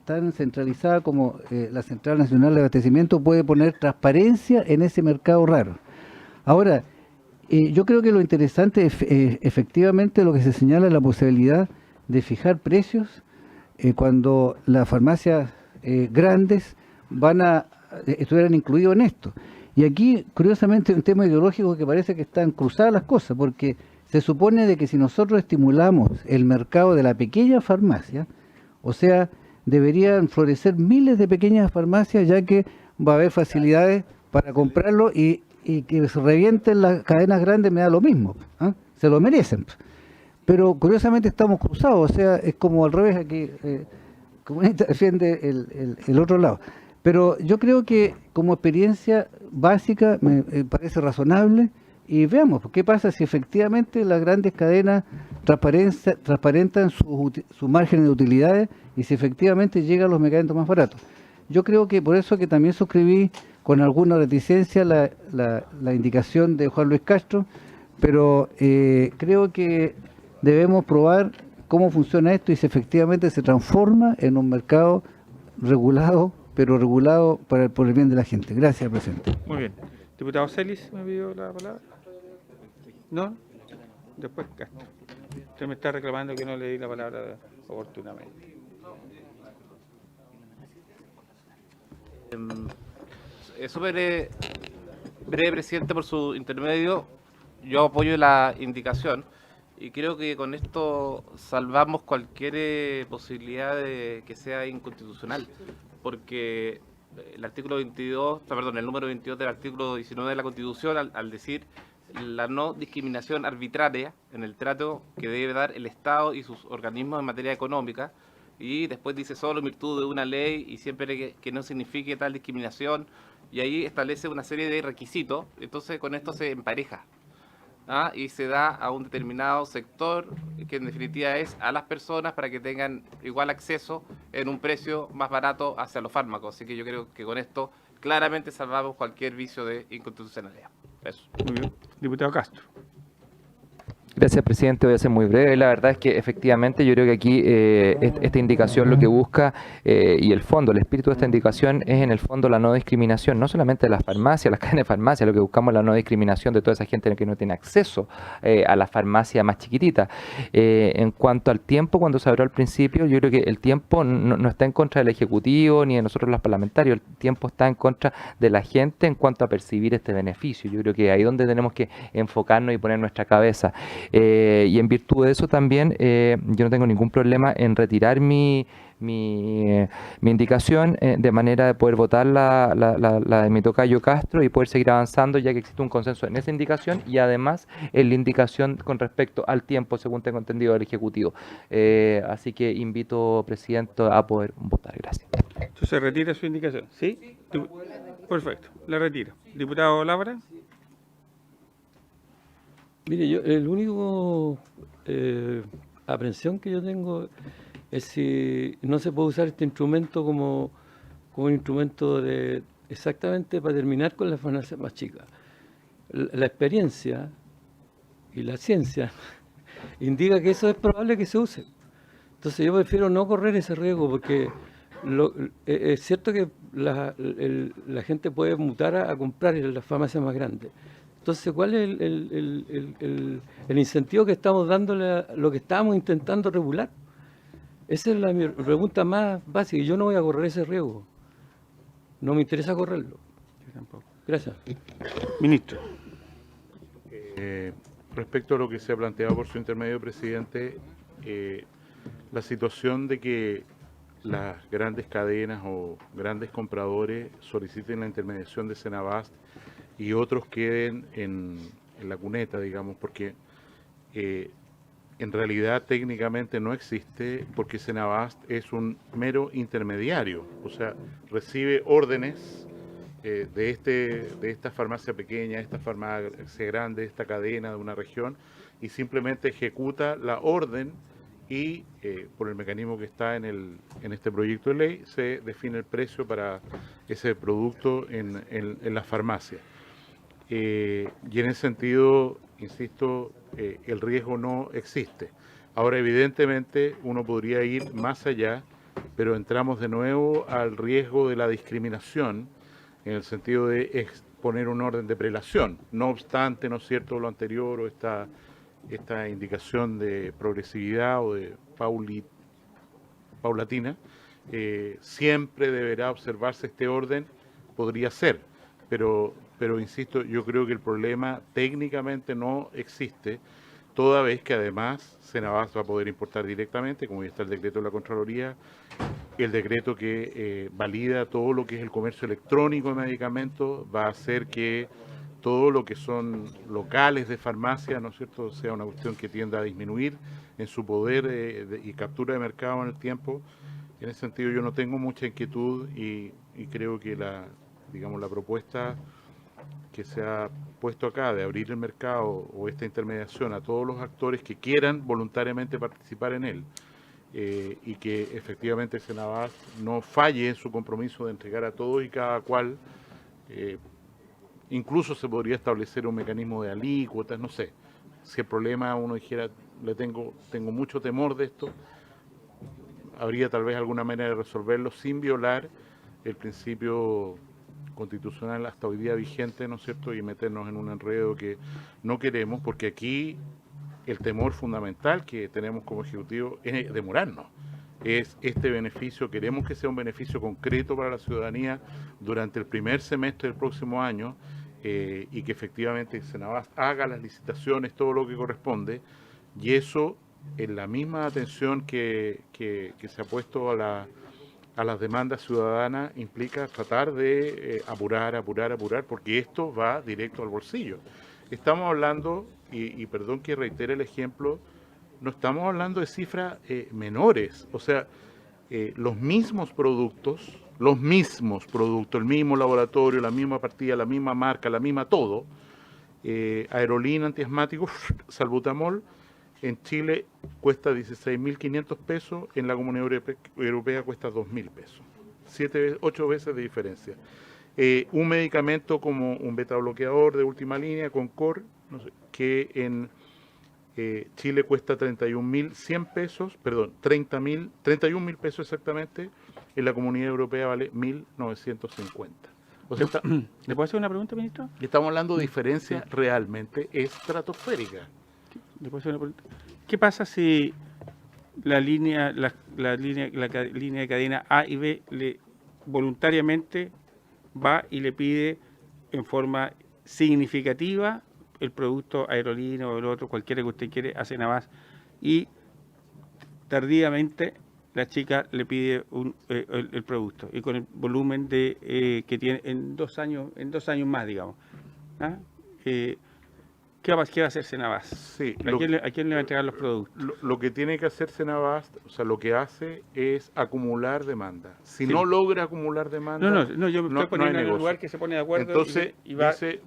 tan centralizada como la Central Nacional de Abastecimiento puede poner transparencia en ese mercado raro. Ahora, yo creo que lo interesante es efectivamente lo que se señala, la posibilidad de fijar precios cuando las farmacias grandes estuvieran incluidos en esto. Y aquí, curiosamente, un tema ideológico que parece que están cruzadas las cosas, porque se supone de que si nosotros estimulamos el mercado de la pequeña farmacia, o sea, deberían florecer miles de pequeñas farmacias, ya que va a haber facilidades para comprarlo, y que se revienten las cadenas grandes me da lo mismo, ¿eh? Se lo merecen. Pero curiosamente estamos cruzados, o sea, es como al revés, aquí comunista defiende el otro lado. Pero yo creo que como experiencia básica me parece razonable, y veamos qué pasa si efectivamente las grandes cadenas transparentan sus márgenes de utilidades y si efectivamente llegan los medicamentos más baratos. Yo creo que por eso que también suscribí con alguna reticencia la indicación de Juan Luis Castro, pero creo que debemos probar cómo funciona esto y si efectivamente se transforma en un mercado regulado, pero regulado por el bien de la gente. Gracias, presidente. Muy bien. Diputado Celis, ¿me pidió la palabra? ¿No? Después Castro. Usted me está reclamando que no le di la palabra oportunamente. Súper breve, presidente, por su intermedio. Yo apoyo la indicación y creo que con esto salvamos cualquier posibilidad de que sea inconstitucional, porque el artículo 22, perdón, el número 22 del artículo 19 de la Constitución, al decir la no discriminación arbitraria en el trato que debe dar el Estado y sus organismos en materia económica, y después dice solo en virtud de una ley y siempre que no signifique tal discriminación, y ahí establece una serie de requisitos. Entonces con esto se empareja, ¿ah? Y se da a un determinado sector, que en definitiva es a las personas, para que tengan igual acceso en un precio más barato hacia los fármacos. Así que yo creo que con esto claramente salvamos cualquier vicio de inconstitucionalidad. Eso. Muy bien. Diputado Castro. Gracias, presidente. Voy a ser muy breve. La verdad es que efectivamente yo creo que aquí esta indicación lo que busca y el fondo, el espíritu de esta indicación es en el fondo la no discriminación, no solamente de las farmacias, las cadenas de farmacias, lo que buscamos es la no discriminación de toda esa gente que no tiene acceso a la farmacia más chiquitita. En cuanto al tiempo, cuando se habló al principio, yo creo que el tiempo no está en contra del Ejecutivo ni de nosotros los parlamentarios, el tiempo está en contra de la gente en cuanto a percibir este beneficio. Yo creo que ahí es donde tenemos que enfocarnos y poner nuestra cabeza. Y en virtud de eso también yo no tengo ningún problema en retirar mi indicación de manera de poder votar la de mi tocayo Castro y poder seguir avanzando, ya que existe un consenso en esa indicación y además en la indicación con respecto al tiempo, según tengo entendido, del Ejecutivo. Así que invito, Presidente, a poder votar. Gracias. Entonces, ¿retira su indicación? ¿Sí? Perfecto, la retiro. Diputado Labra. Mire, yo el único aprensión que yo tengo es si no se puede usar este instrumento como un instrumento de exactamente para terminar con las farmacias más chicas. La experiencia y la ciencia indica que eso es probable que se use. Entonces yo prefiero no correr ese riesgo porque es cierto que la gente puede mutar a comprar en las farmacias más grandes. Entonces, ¿cuál es el incentivo que estamos dándole a lo que estábamos intentando regular? Esa es mi pregunta más básica. Yo no voy a correr ese riesgo. No me interesa correrlo. Yo tampoco. Gracias. Ministro. Respecto a lo que se ha planteado por su intermedio, presidente, la situación de que las grandes cadenas o grandes compradores soliciten la intermediación de Senabast y otros queden en la cuneta, digamos, porque en realidad técnicamente no existe, porque Senabast es un mero intermediario, o sea, recibe órdenes de esta farmacia pequeña, esta farmacia grande, esta cadena de una región, y simplemente ejecuta la orden y por el mecanismo que está en este proyecto de ley se define el precio para ese producto en la farmacia. Y en ese sentido, insisto, el riesgo no existe. Ahora, evidentemente, uno podría ir más allá, pero entramos de nuevo al riesgo de la discriminación, en el sentido de exponer un orden de prelación. No obstante, ¿no es cierto?, lo anterior o esta indicación de progresividad o de paulatina, siempre deberá observarse este orden, podría ser, pero insisto, yo creo que el problema técnicamente no existe, toda vez que además Senabast va a poder importar directamente, como ya está el decreto de la Contraloría, el decreto que valida todo lo que es el comercio electrónico de medicamentos, va a hacer que todo lo que son locales de farmacia, ¿no es cierto?, sea una cuestión que tienda a disminuir en su poder y captura de mercado en el tiempo. En ese sentido yo no tengo mucha inquietud y creo que la propuesta que se ha puesto acá de abrir el mercado o esta intermediación a todos los actores que quieran voluntariamente participar en él y que efectivamente Senabast no falle en su compromiso de entregar a todos y cada cual, incluso se podría establecer un mecanismo de alícuotas, no sé. Si el problema uno dijera, tengo mucho temor de esto, habría tal vez alguna manera de resolverlo sin violar el principio constitucional hasta hoy día vigente, ¿no es cierto?, y meternos en un enredo que no queremos, porque aquí el temor fundamental que tenemos como Ejecutivo es demorarnos. Es este beneficio, queremos que sea un beneficio concreto para la ciudadanía durante el primer semestre del próximo año y que efectivamente Senabast haga las licitaciones, todo lo que corresponde, y eso en la misma atención que se ha puesto a las demandas ciudadanas implica tratar de apurar, porque esto va directo al bolsillo. Estamos hablando, y perdón que reitere el ejemplo, no estamos hablando de cifras menores, o sea, los mismos productos, el mismo laboratorio, la misma partida, la misma marca, la misma todo, aerolina, antiasmático, salbutamol, en Chile cuesta 16.500 pesos, en la Comunidad Europea cuesta 2.000 pesos. 8 veces de diferencia. Un medicamento como un beta bloqueador de última línea, Concor, no sé, que en Chile cuesta 31.100 pesos, perdón, 31.000 pesos exactamente, en la Comunidad Europea vale 1.950. O sea, ¿Le puedo hacer una pregunta, ministro? Estamos hablando de diferencias realmente estratosféricas. ¿Qué pasa si la línea de cadena A y B voluntariamente va y le pide en forma significativa el producto aerolíneo o el otro, cualquiera que usted quiere, a Cenabás, y tardíamente la chica le pide el producto, y con el volumen que tiene en 2 años más, digamos. ¿Ah? ¿Qué va a hacer Cenabás? Sí, ¿A quién le va a entregar los productos? Lo que tiene que hacer Cenabás, o sea, lo que hace es acumular demanda. Si Sí. no logra acumular demanda, No, yo me estoy poniendo en el lugar que se pone de acuerdo. Entonces, y va... dice,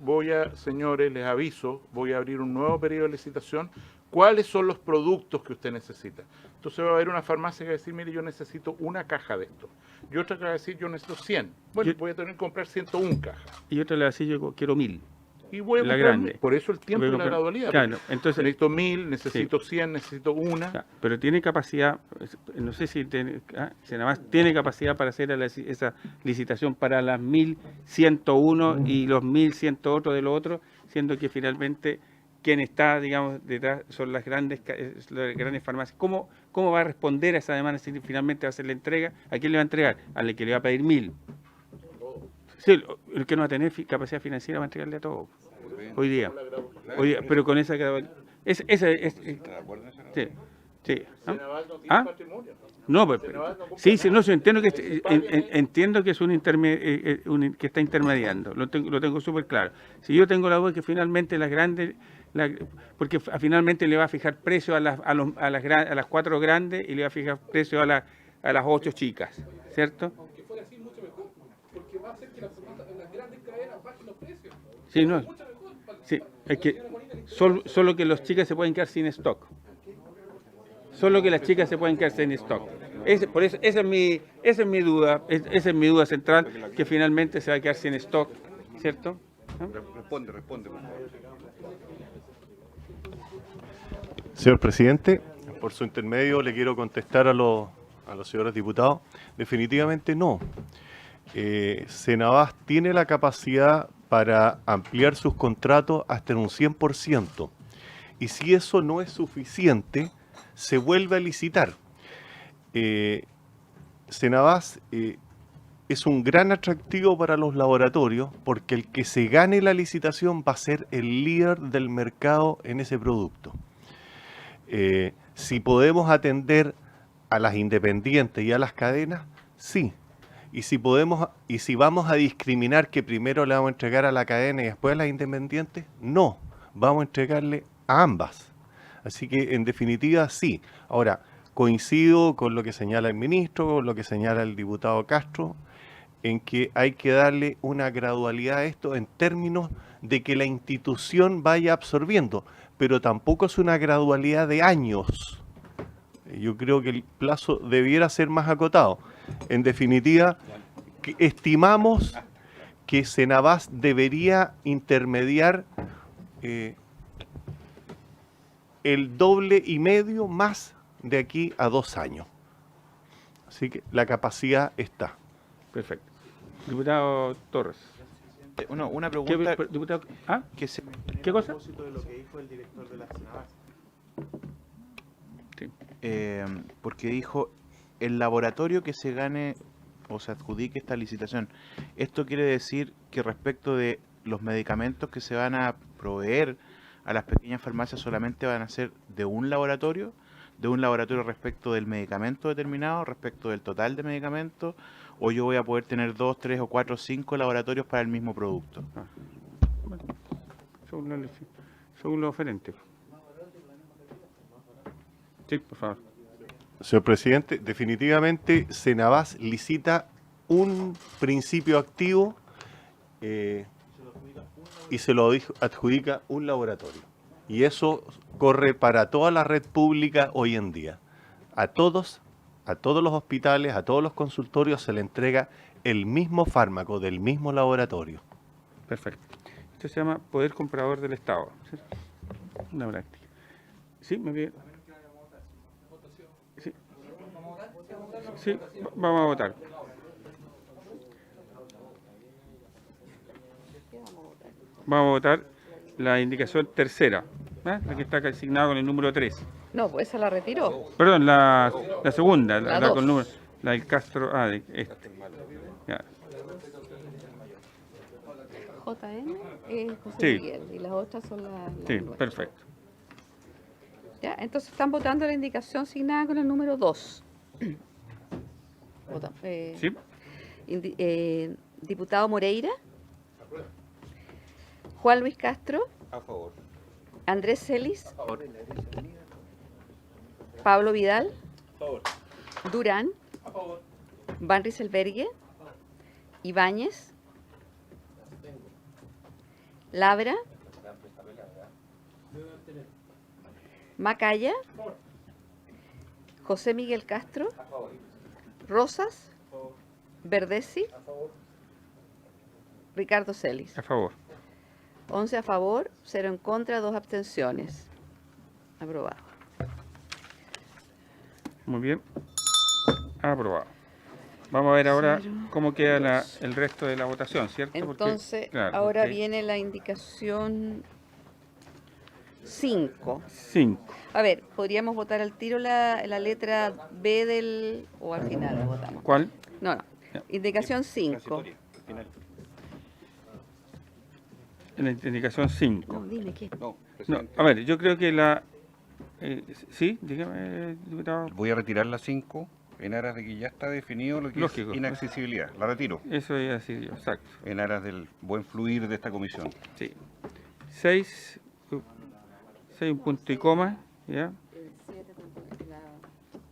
señores, les aviso, voy a abrir un nuevo periodo de licitación. ¿Cuáles son los productos que usted necesita? Entonces va a haber una farmacia que va a decir, mire, yo necesito una caja de esto. Y otra que va a decir, yo necesito 100. Bueno, voy a tener que comprar 101 cajas. Y otra le va a decir, yo quiero 1000. Y voy a la comprar grande. 1000. Por eso el tiempo de la gradualidad. Claro, entonces, necesito 1000, necesito 100, necesito una. Claro, pero tiene capacidad, no sé si Cenabás tiene capacidad para hacer esa licitación para las 1101 y los 1100 de lo otro, siendo que finalmente quien está, digamos, detrás son las grandes farmacias. ¿Cómo va a responder a esa demanda si finalmente va a hacer la entrega? ¿A quién le va a entregar? Al que le va a pedir 1000. Sí, el que no va a tener capacidad financiera va a entregarle a todo. Hoy día, pero con esa gradualidad. Sí. ¿Ah? No, sí, no, entiendo que es que está intermediando. Lo tengo súper claro. Si yo tengo la duda que finalmente las grandes, porque finalmente le va a fijar precio a las 4 grandes y le va a fijar precio a las 8 chicas, ¿cierto? Porque va a hacer que las grandes cadenas bajen los precios. Sí, no. Sí, es que solo que las chicas se pueden quedar sin stock. Solo que las chicas se pueden quedar sin stock. Por eso, esa es mi duda, esa es mi duda central, que finalmente se va a quedar sin stock, ¿cierto? ¿No? Responde, por favor. Señor presidente, por su intermedio le quiero contestar a los señores diputados. Definitivamente no. Cenabás tiene la capacidad para ampliar sus contratos hasta en un 100%. Y si eso no es suficiente, se vuelve a licitar. Cenabás es un gran atractivo para los laboratorios porque el que se gane la licitación va a ser el líder del mercado en ese producto. Si podemos atender a las independientes y a las cadenas, sí. Y si vamos a discriminar que primero le vamos a entregar a la cadena y después a las independientes, no. Vamos a entregarle a ambas. Así que, en definitiva, sí. Ahora, coincido con lo que señala el ministro, con lo que señala el diputado Castro, en que hay que darle una gradualidad a esto en términos de que la institución vaya absorbiendo, pero tampoco es una gradualidad de años. Yo creo que el plazo debiera ser más acotado. En definitiva, estimamos que Cenabás debería intermediar el doble y medio más de aquí a 2 años. Así que la capacidad está. Perfecto. Diputado Torres. Una pregunta. Diputado, ¿ah? ¿Qué cosa? A propósito de lo que dijo el director de la Cenabás. Sí. Porque dijo, el laboratorio que se gane o se adjudique esta licitación, esto quiere decir que respecto de los medicamentos que se van a proveer a las pequeñas farmacias solamente van a ser de un laboratorio respecto del medicamento determinado, respecto del total de medicamentos, o yo voy a poder tener 2, 3 o 4 o 5 laboratorios para el mismo producto. Bueno, según lo oferente. Sí, por favor. Señor presidente, definitivamente Cenabás licita un principio activo y se lo adjudica un laboratorio. Y eso corre para toda la red pública hoy en día. A todos los hospitales, a todos los consultorios se le entrega el mismo fármaco del mismo laboratorio. Perfecto. Esto se llama poder comprador del Estado, ¿cierto? Una práctica. Sí, me pide. Sí, vamos a votar. Vamos a votar la indicación tercera, la que está asignada con el número 3. No, pues esa la retiró. Perdón, la segunda, La la dos. con el número, la del Castro, de este. Ya. JN es José Sí. Miguel y las otras son las Sí, nuestras. perfecto. ¿Ya? Entonces están votando la indicación asignada con el número 2. Sí. Diputado Moreira. Juan Luis Castro. A favor. Andrés Celis. Pablo Vidal. Durán. Van Rieselberghe. Ibáñez. Labra. Macaya. José Miguel Castro. Rosas. Verdesi. Ricardo Celis. A favor. 11 a favor, 0 en contra, 2 abstenciones. Aprobado. Muy bien. Aprobado. Vamos a ver ahora cómo queda el resto de la votación, ¿cierto? Porque, Entonces, claro, ahora porque- viene la indicación 5. 5. A ver, podríamos votar al tiro la letra B del... o al final la votamos. ¿Cuál? No. Ya. Indicación 5. En la indicación 5. No, dime qué. No, No, a ver, yo creo que la... sí, dígame, diputado. Voy a retirar la 5 en aras de que ya está definido lo que Lógico. es inaccesibilidad. La retiro. Eso iba a decir yo, exacto. En aras del buen fluir de esta comisión. Sí. 6, un punto y coma, ¿ya? El 7 también, la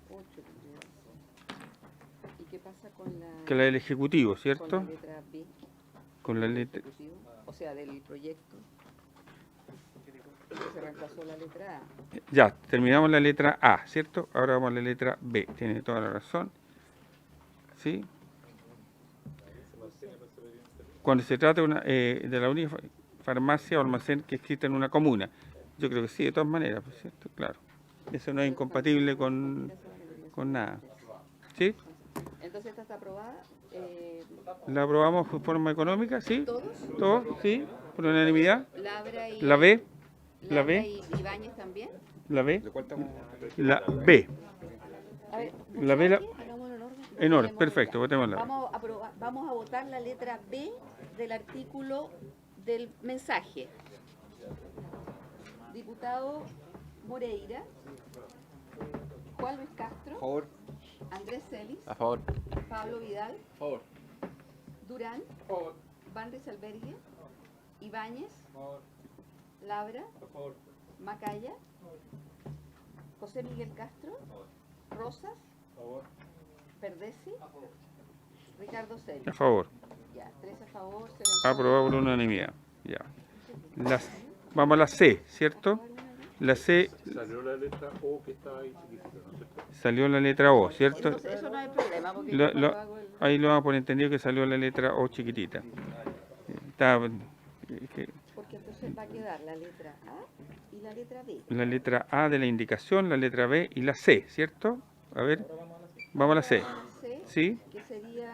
8 también. ¿Y qué pasa con la... Que la del Ejecutivo, con ¿cierto? la letra B? Con la del letra... Ejecutivo? O sea, del proyecto. Se reemplazó la letra A. Ya, terminamos la letra A, ¿cierto? Ahora vamos a la letra B. Tiene toda la razón. ¿Sí? Cuando se trata de la única farmacia o almacén que existe en una comuna. Yo creo que sí, de todas maneras, pues, ¿cierto? Claro. Eso no es incompatible con nada. ¿Sí? Entonces esta está aprobada. ¿La aprobamos de forma económica? ¿Sí? ¿Todos? ¿Todos? ¿Sí? ¿Por unanimidad? Labra y... ¿La B? ¿La Labra B? y Ibáñez también. ¿La B? La B. A ver, La B, la... hagámoslo en orden. En orden, Votémosla perfecto, ya. votémosla. Vamos a votar la letra B del artículo del mensaje. Diputado Moreira, Juan Luis Castro, A favor. Andrés Celis, A favor. Pablo Vidal, A favor. Durán, Van Rieselberghe, Ibáñez, Labra, Macaya, José Miguel Castro, Rosas, Verdesi, Ricardo Celis. A favor. Ya, 3 a favor, 0 en contra. Aprobado por unanimidad. Ya. Vamos a la C, ¿cierto? La C... Salió la letra O que estaba ahí chiquitita, ¿no es cierto? Salió la letra O, ¿cierto? Entonces, eso no hay problema, porque Lo- yo cuando lo- hago el... ahí lo vamos a poner entendido que salió la letra O chiquitita. Está, Porque entonces va a quedar la letra A y la letra B. la letra A de la indicación, la letra B y la C, ¿cierto? A ver, vamos a la C. C, ¿Sí? que sería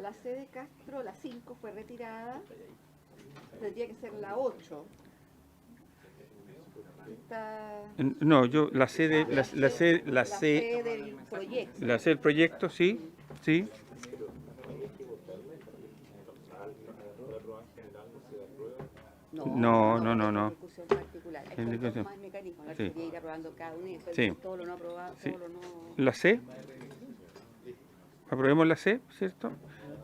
la C de Castro, la 5 fue retirada, tendría que ser la 8. Está No, yo la C de la C del proyecto. la C del proyecto, sí, sí. No, no, no, no. Discusión particular. Esto En es discusión. más mecanismo, a ver Sí. si voy a ir aprobando cada uno y después Sí. todo lo no aprobado, Sí. todo lo no... La C. Aprobemos la C, ¿cierto?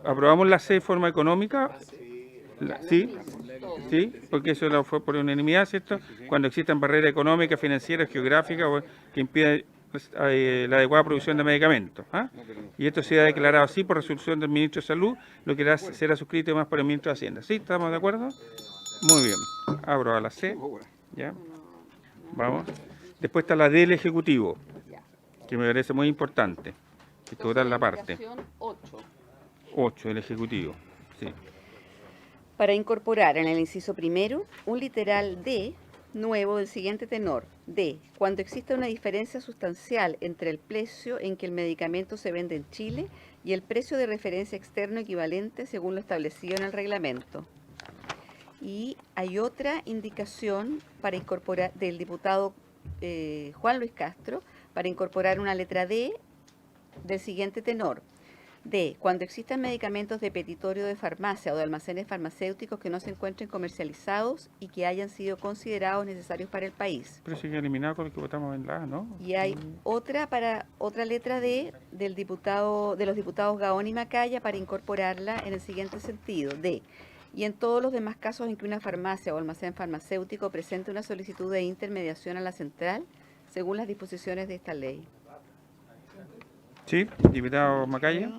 ¿Aprobamos la C de forma económica? Sí, sí, porque eso fue por unanimidad, ¿cierto? Cuando existan barreras económicas, financieras, geográficas o que impidan la adecuada producción de medicamentos. ¿Ah? Y esto se ha declarado así por resolución del ministro de Salud, lo que será suscrito además por el ministro de Hacienda. ¿Sí? ¿Estamos de acuerdo? Muy bien. Aprobada la C. ¿Ya? Vamos. Después está la D del Ejecutivo, que me parece muy importante. Que total la parte. Indicación 8. 8 del Ejecutivo. Sí. Para incorporar en el inciso primero un literal D nuevo del siguiente tenor. D. Cuando exista una diferencia sustancial entre el precio en que el medicamento se vende en Chile y el precio de referencia externo equivalente según lo establecido en el reglamento. Y hay otra indicación para incorporar del diputado Juan Luis Castro para incorporar una letra D del siguiente tenor. D. Cuando existan medicamentos de petitorio de farmacia o de almacenes farmacéuticos que no se encuentren comercializados y que hayan sido considerados necesarios para el país. Pero se queda eliminado con el que votamos en la A, ¿no? Y hay otra letra D de los diputados Gaón y Macaya para incorporarla en el siguiente sentido. D. Y en todos los demás casos en que una farmacia o almacén farmacéutico presente una solicitud de intermediación a la central, según las disposiciones de esta ley. Sí, diputado Macaya.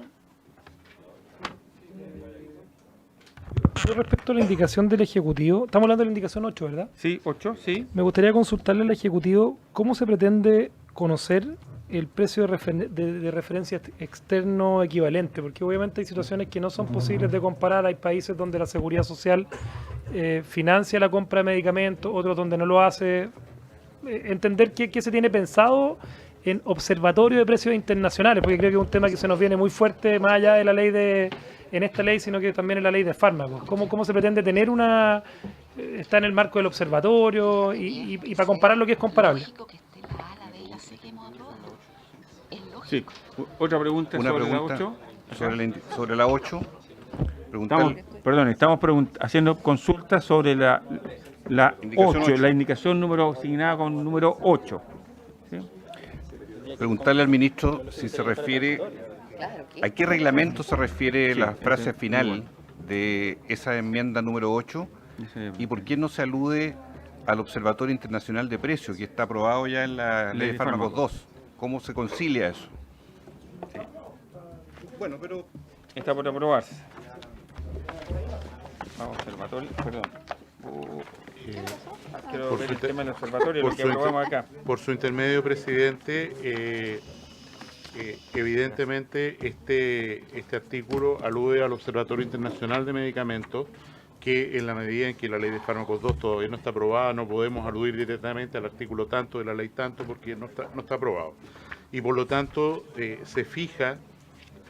Yo respecto a la indicación del Ejecutivo, estamos hablando de la indicación 8, ¿verdad? Sí, 8, sí. Me gustaría consultarle al Ejecutivo cómo se pretende conocer el precio de referencia externo equivalente, porque obviamente hay situaciones que no son posibles de comparar. Hay países donde la seguridad social financia la compra de medicamentos, otros donde no lo hace. Entender qué se tiene pensado en observatorio de precios internacionales, porque creo que es un tema que se nos viene muy fuerte más allá de la ley en esta ley, sino que también en la ley de fármacos. ¿Cómo se pretende tener está en el marco del observatorio y para comparar lo que es comparable? Sí, otra pregunta sobre la 8. Sobre la 8. Estamos haciendo consultas sobre la Indicación 8, 8. la indicación número asignada con número 8. ¿Sí? Preguntarle al ministro si se refiere, ¿a qué reglamento se refiere la frase final de esa enmienda número 8? ¿Y por qué no se alude al Observatorio Internacional de Precios, que está aprobado ya en la Ley de Fármacos 2? ¿Cómo se concilia eso? Sí. Bueno, pero está por aprobarse. Observatorio, perdón. Quiero ver el tema del observatorio, lo que aprobamos acá. Por su intermedio, presidente, evidentemente este artículo alude al Observatorio Internacional de Medicamentos, que en la medida en que la Ley de Fármacos 2 todavía no está aprobada, no podemos aludir directamente al artículo tanto de la ley tanto, porque no está aprobado. Y por lo tanto se fija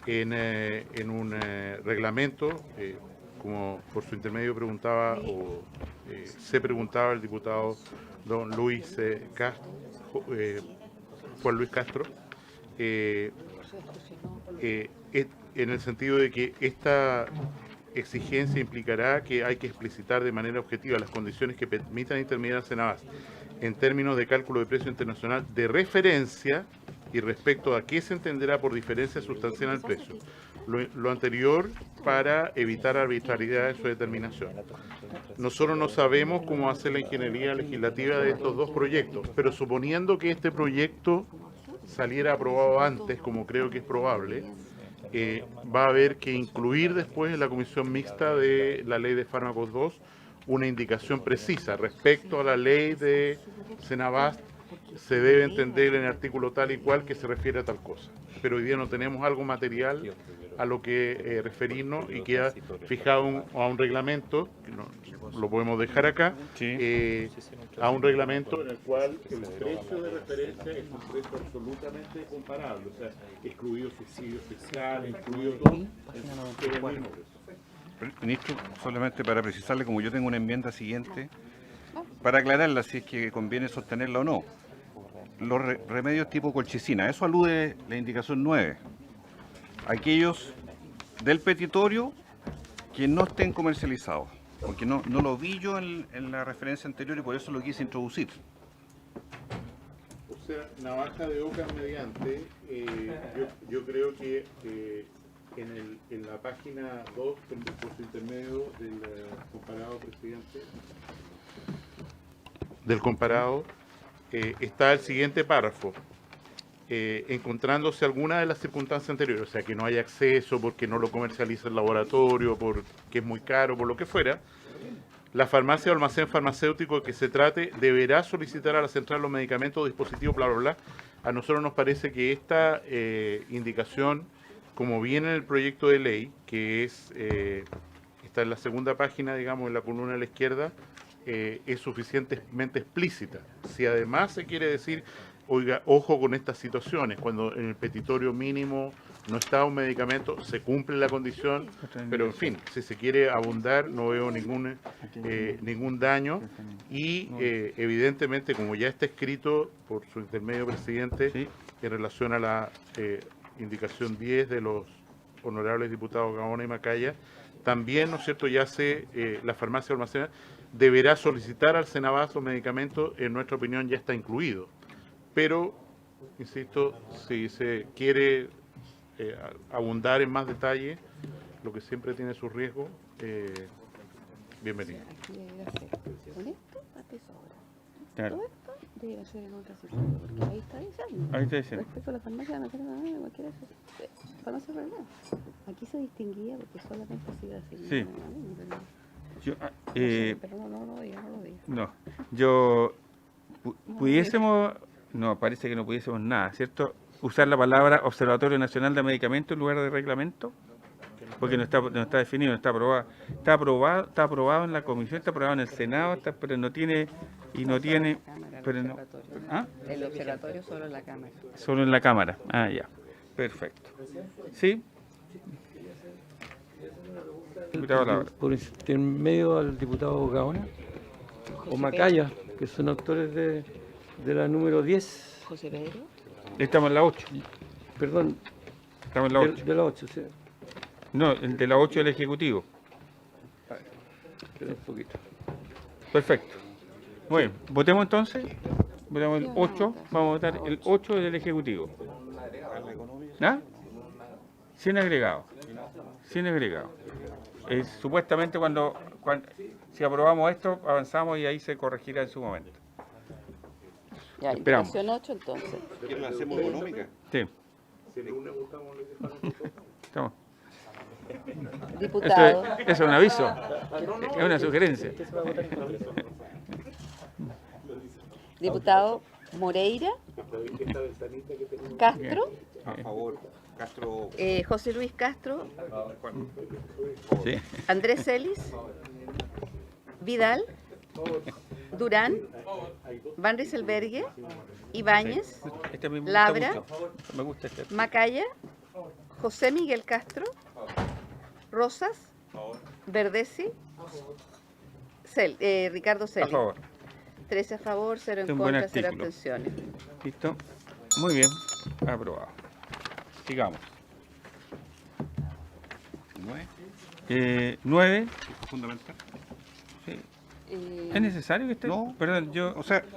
en un reglamento, como por su intermedio preguntaba se preguntaba el diputado don Luis Juan Luis Castro, en el sentido de que esta exigencia implicará que hay que explicitar de manera objetiva las condiciones que permitan intermediar a Senabas en términos de cálculo de precio internacional de referencia y respecto a qué se entenderá por diferencia sustancial en el precio. Lo anterior para evitar arbitrariedad en su determinación. Nosotros no sabemos cómo hace la ingeniería legislativa de estos dos proyectos, pero suponiendo que este proyecto saliera aprobado antes, como creo que es probable, va a haber que incluir después en la comisión mixta de la ley de fármacos 2 una indicación precisa respecto a la ley de Senabast. Se debe entender en el artículo tal y cual que se refiere a tal cosa. Pero hoy día no tenemos algo material a lo que referirnos y queda fijado a un reglamento, que lo podemos dejar acá, a un reglamento en el cual el precio de referencia es un precio absolutamente comparable, o sea, excluido subsidio fiscal, incluido todo, es el mismo precio. Ministro, solamente para precisarle, como yo tengo una enmienda siguiente, para aclararla si es que conviene sostenerla o no. Los remedios tipo colchicina, eso alude la indicación 9. Aquellos del petitorio que no estén comercializados, porque no lo vi yo en la referencia anterior y por eso lo quise introducir. O sea, navaja de Ocas mediante, yo creo que en la página 2, por su intermedio del comparado, presidente, del comparado, está el siguiente párrafo. Encontrándose alguna de las circunstancias anteriores, o sea, que no hay acceso porque no lo comercializa el laboratorio, porque es muy caro, por lo que fuera, la farmacia o almacén farmacéutico que se trate deberá solicitar a la central los medicamentos o dispositivos, bla, bla, bla. A nosotros nos parece que esta indicación, como viene en el proyecto de ley, que está en la segunda página, digamos, en la columna de la izquierda, es suficientemente explícita. Si además se quiere decir, oiga, ojo con estas situaciones, cuando en el petitorio mínimo no está un medicamento, se cumple la condición, pero en fin, si se quiere abundar, no veo ningún daño y evidentemente, como ya está escrito por su intermedio, presidente, en relación a la indicación 10 de los honorables diputados Gaona y Macaya, también, ¿no es cierto?, ya la farmacia almacena deberá solicitar al Senabas los medicamentos, en nuestra opinión ya está incluido. Pero, insisto, si se quiere abundar en más detalle, lo que siempre tiene su riesgo, bienvenido. Con esto, parte sobra. Claro. Todo esto debe ser en otra situación, porque ahí está diciendo. Ahí está diciendo. Respecto a la farmacia, no quiero cualquiera farmacia verdad. Aquí se distinguía porque solamente se iba a decir. Sí. Yo, Pero no lo diga. no, yo pudiésemos, no, parece que no pudiésemos nada, ¿cierto? Usar la palabra Observatorio Nacional de Medicamentos en lugar de reglamento, porque no está definido, no está aprobado. Está aprobado en la comisión, está aprobado en el Senado, pero no tiene, pero no. ¿Ah? El observatorio solo en la Cámara. Solo en la Cámara. Ah, ya. Perfecto. ¿Sí? Por intermedio al diputado Gaona o Macaya, que son autores de la número 10. José Pedro. Estamos en la 8. Perdón. Estamos en la 8. De la 8, sí. No, el de la 8 del Ejecutivo. Espera un poquito. Perfecto. Muy bien, votemos entonces. Votamos el 8. Vamos a votar el 8 del Ejecutivo. ¿Ah? Sin agregado. Sin agregado. Supuestamente cuando si aprobamos esto, avanzamos y ahí se corregirá en su momento. Ya, esperamos. indicación 8 entonces. ¿Qué la hacemos económica? Sí. Estamos. Diputado. Eso es un aviso. Es una sugerencia. Diputado Moreira. Castro. A favor. Castro. José Luis Castro. Sí. Andrés Celis. Vidal. Durán. Van Rieselberghe. Ibáñez. Este me gusta Labra. mucho. Me gusta este. Macaya. José Miguel Castro. Rosas. Verdesi. Ricardo A Celis. favor. 13 a favor, 0 en Es un buen contra, 0 artículo. abstenciones. Listo. Muy bien. Aprobado. Sigamos. 9. Fundamental. Sí. ¿Es necesario que esté? No. Perdón, yo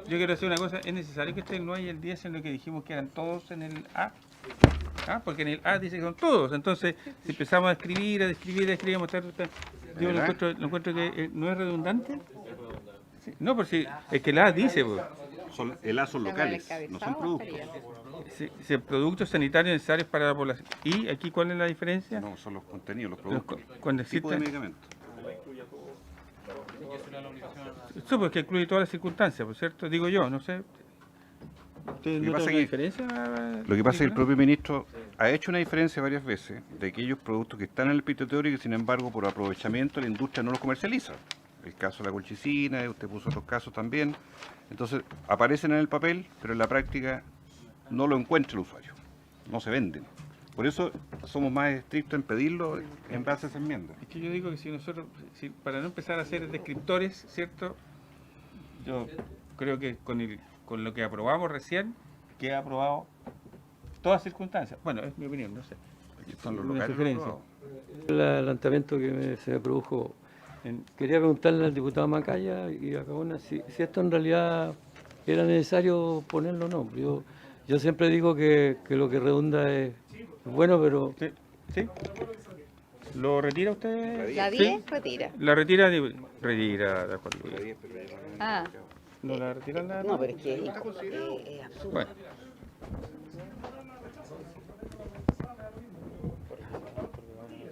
quiero decir una cosa. ¿Es necesario que esté el 9 y el 10 en lo que dijimos que eran todos en el A? ¿Ah? Porque en el A dice que son todos. Entonces, si empezamos a escribir, a mostrar... Yo lo encuentro que no es redundante. Sí. No, pero si es que el A dice... Pues. El A son locales, no son productos. Sí, productos sanitarios necesarios para la población. ¿Y aquí cuál es la diferencia? No, son los contenidos, los productos. Cuando tipo de existe... medicamentos. Eso porque incluye todas las circunstancias, ¿por cierto? Digo yo, no sé. ¿Ustedes notan una diferencia? Lo que pasa es que el propio ministro ha hecho una diferencia varias veces de aquellos productos que están en el petitorio y que sin embargo por aprovechamiento la industria no los comercializa. El caso de la colchicina, usted puso otros casos también. Entonces aparecen en el papel, pero en la práctica no lo encuentra el usuario, no se venden. Por eso somos más estrictos en pedirlo en base a esa enmienda. Es que yo digo que si nosotros, para no empezar a ser descriptores, ¿cierto? Yo creo que con lo que aprobamos recién, queda aprobado todas circunstancias. Bueno, es mi opinión, no sé. Son los Una locales sugerencia. El adelantamiento que se me produjo. Quería preguntarle al diputado Macaya y a Gaona si esto en realidad era necesario ponerlo o no. Yo siempre digo que lo que redunda es bueno, pero... ¿Sí? ¿Lo retira usted? La 10 retira. La retira de Juan Luis. Ah. ¿No la retira la? No, pero es que es absurdo. Bueno.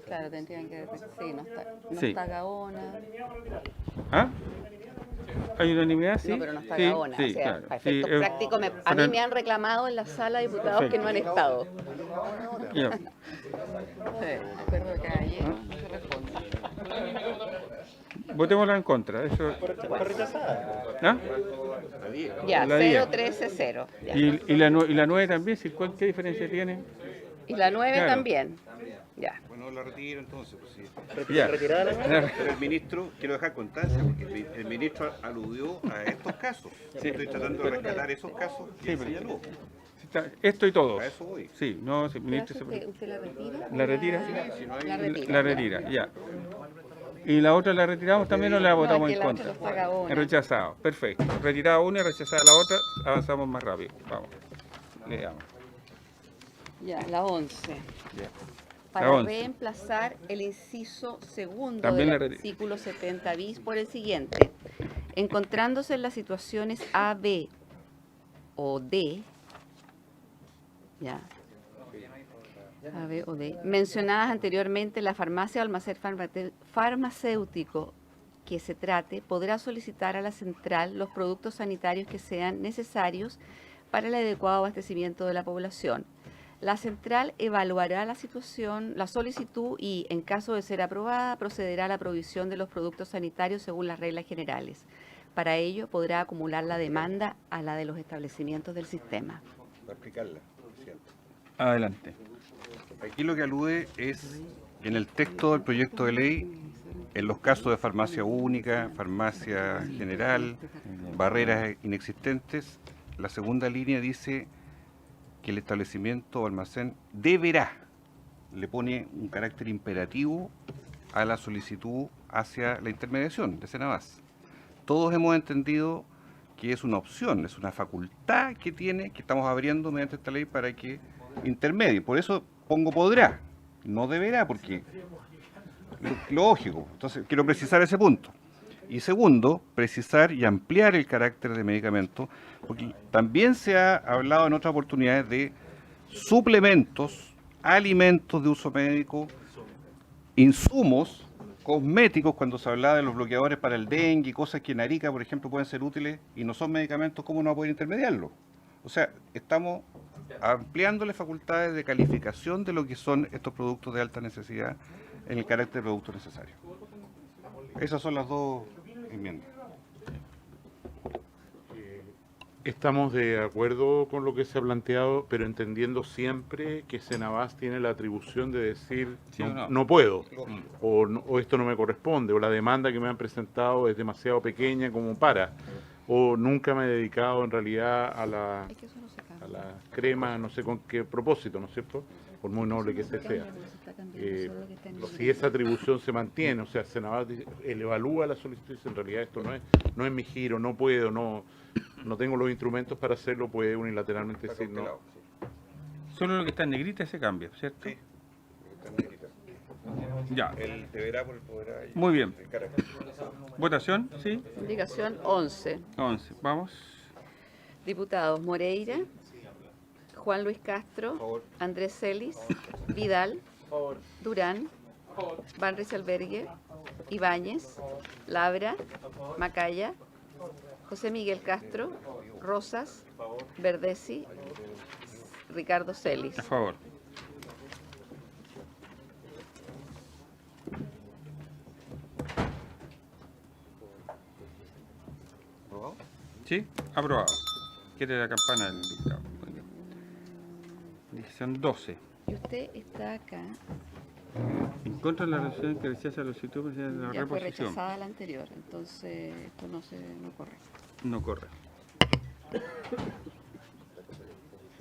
Claro, tendrían que... Sí, no Sí. está Gaona. ¿Ah? ¿Hay unanimidad? Sí. No, pero no está sí, Gaona. sí, o sea, claro. a efectos Sí, prácticos, a mí me han reclamado en la sala de diputados que no han estado. Ya. Acuerdo de caballero, no se responde. Votémosla en contra. Eso... ¿Ah? Ya, La 0, 10. 13, 0. Ya. ¿Y la 9 también? ¿Qué diferencia tiene? Y la 9 Claro. también. Ya. Bueno, la retiro entonces. Pues, sí. Ya. Pero el ministro, quiero dejar constancia, porque el ministro aludió a estos casos. Sí. Estoy tratando de rescatar esos casos que Sí, señaló. Esto y todo. A eso voy. Sí, no, sí, ministro, ¿Usted la retira? ¿La retira? Sí, si no hay- La retira. La retira, ya. ¿Y la otra la retiramos también o la votamos que en la contra? otra nos paga una. Rechazado, perfecto. Retirada una y rechazada la otra, avanzamos más rápido. Vamos, leamos. Ya, la 11. Ya. Para La 11. reemplazar el inciso segundo También del la retiro. artículo 70 bis por el siguiente. Encontrándose en las situaciones A, B o D, ya, A, B o D, mencionadas anteriormente, la farmacia o almacén farmacéutico que se trate podrá solicitar a la central los productos sanitarios que sean necesarios para el adecuado abastecimiento de la población. La central evaluará la situación, la solicitud y, en caso de ser aprobada, procederá a la provisión de los productos sanitarios según las reglas generales. Para ello, podrá acumular la demanda a la de los establecimientos del sistema. Para explicarla, presidente. Adelante. Aquí lo que alude es, en el texto del proyecto de ley, en los casos de farmacia única, farmacia general, barreras inexistentes, la segunda línea dice que el establecimiento o almacén deberá, le pone un carácter imperativo a la solicitud hacia la intermediación de Senabas. Todos hemos entendido que es una opción, es una facultad que tiene, que estamos abriendo mediante esta ley para que intermedie. Por eso pongo podrá, no deberá, porque lógico. Entonces, quiero precisar ese punto. Y segundo, precisar y ampliar el carácter de medicamento, porque también se ha hablado en otras oportunidades de suplementos, alimentos de uso médico, insumos, cosméticos, cuando se hablaba de los bloqueadores para el dengue, cosas que en Arica, por ejemplo, pueden ser útiles y no son medicamentos, ¿cómo no va a poder intermediarlo? O sea, estamos ampliándole facultades de calificación de lo que son estos productos de alta necesidad en el carácter de producto necesario. Esas son las dos enmiendas. Estamos de acuerdo con lo que se ha planteado, pero entendiendo siempre que Senabas tiene la atribución de decir ¿Sí o no? no puedo, o esto no me corresponde, o la demanda que me han presentado es demasiado pequeña como para, o nunca me he dedicado en realidad a la crema, no sé con qué propósito, ¿no es cierto? Por muy noble que se sea. Si esa atribución se mantiene, o sea, Senabas evalúa la solicitud y dice, en realidad esto no es mi giro, no puedo, no tengo los instrumentos para hacerlo, puede unilateralmente decir no. Solo lo que está en negrita se cambia, ¿cierto? Sí, está en negrita. Ya. El deberá por el podrá. Muy bien. ¿Votación? Sí. Indicación 11. 11. Vamos. Diputados Moreira, Juan Luis Castro, Andrés Celis, Vidal, Durán, Van Rieselberghe, Ibáñez, Labra, Macaya, José Miguel Castro, Rosas, Verdesi, Ricardo Celis. A favor. ¿Aprobado? Sí, aprobado. Quiere la campana del diputado. Muy bien. Decisión 12. Y usted está acá, En contra de la resolución que rechaza la solicitud de la ya fue reposición. rechazada la anterior, entonces esto no corre. No corre.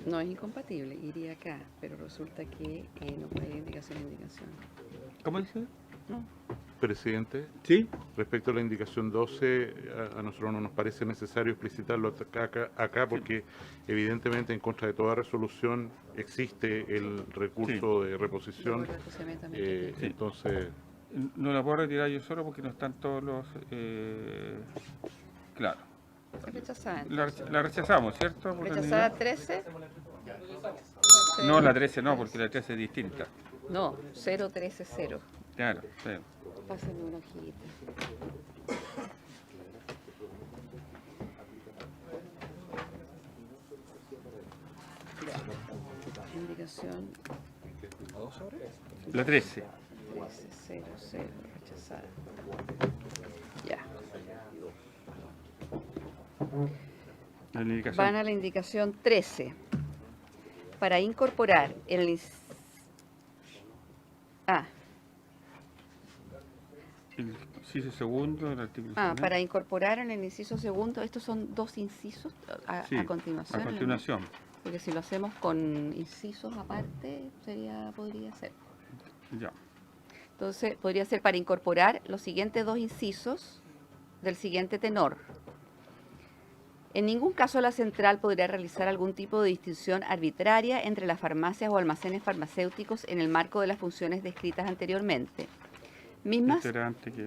No es incompatible, iría acá, pero resulta que no puede ir indicación. ¿Cómo dice? No. Presidente, ¿Sí? respecto a la indicación 12, a nosotros no nos parece necesario explicitarlo acá porque evidentemente en contra de toda resolución existe el recurso de reposición. Sí. Entonces, No la puedo retirar yo solo porque no están todos los... claro. Fue rechazada. La rechazamos, ¿cierto? Por ¿Rechazada unanimidad. 13? No, la 13 no, porque la 13 es distinta. No, 013-0. Claro, sí. Pásenme una hojita. Ya. Indicación La 13. 13-0-0, rechazada. Ya. La indicación. Van a la indicación 13. Para incorporar en el... El inciso segundo del artículo. Para incorporar en el inciso segundo, estos son dos incisos a Sí, continuación. a continuación. porque si lo hacemos con incisos aparte, podría ser. Ya. Entonces, podría ser para incorporar los siguientes 2 incisos del siguiente tenor. En ningún caso la central podría realizar algún tipo de distinción arbitraria entre las farmacias o almacenes farmacéuticos en el marco de las funciones descritas anteriormente.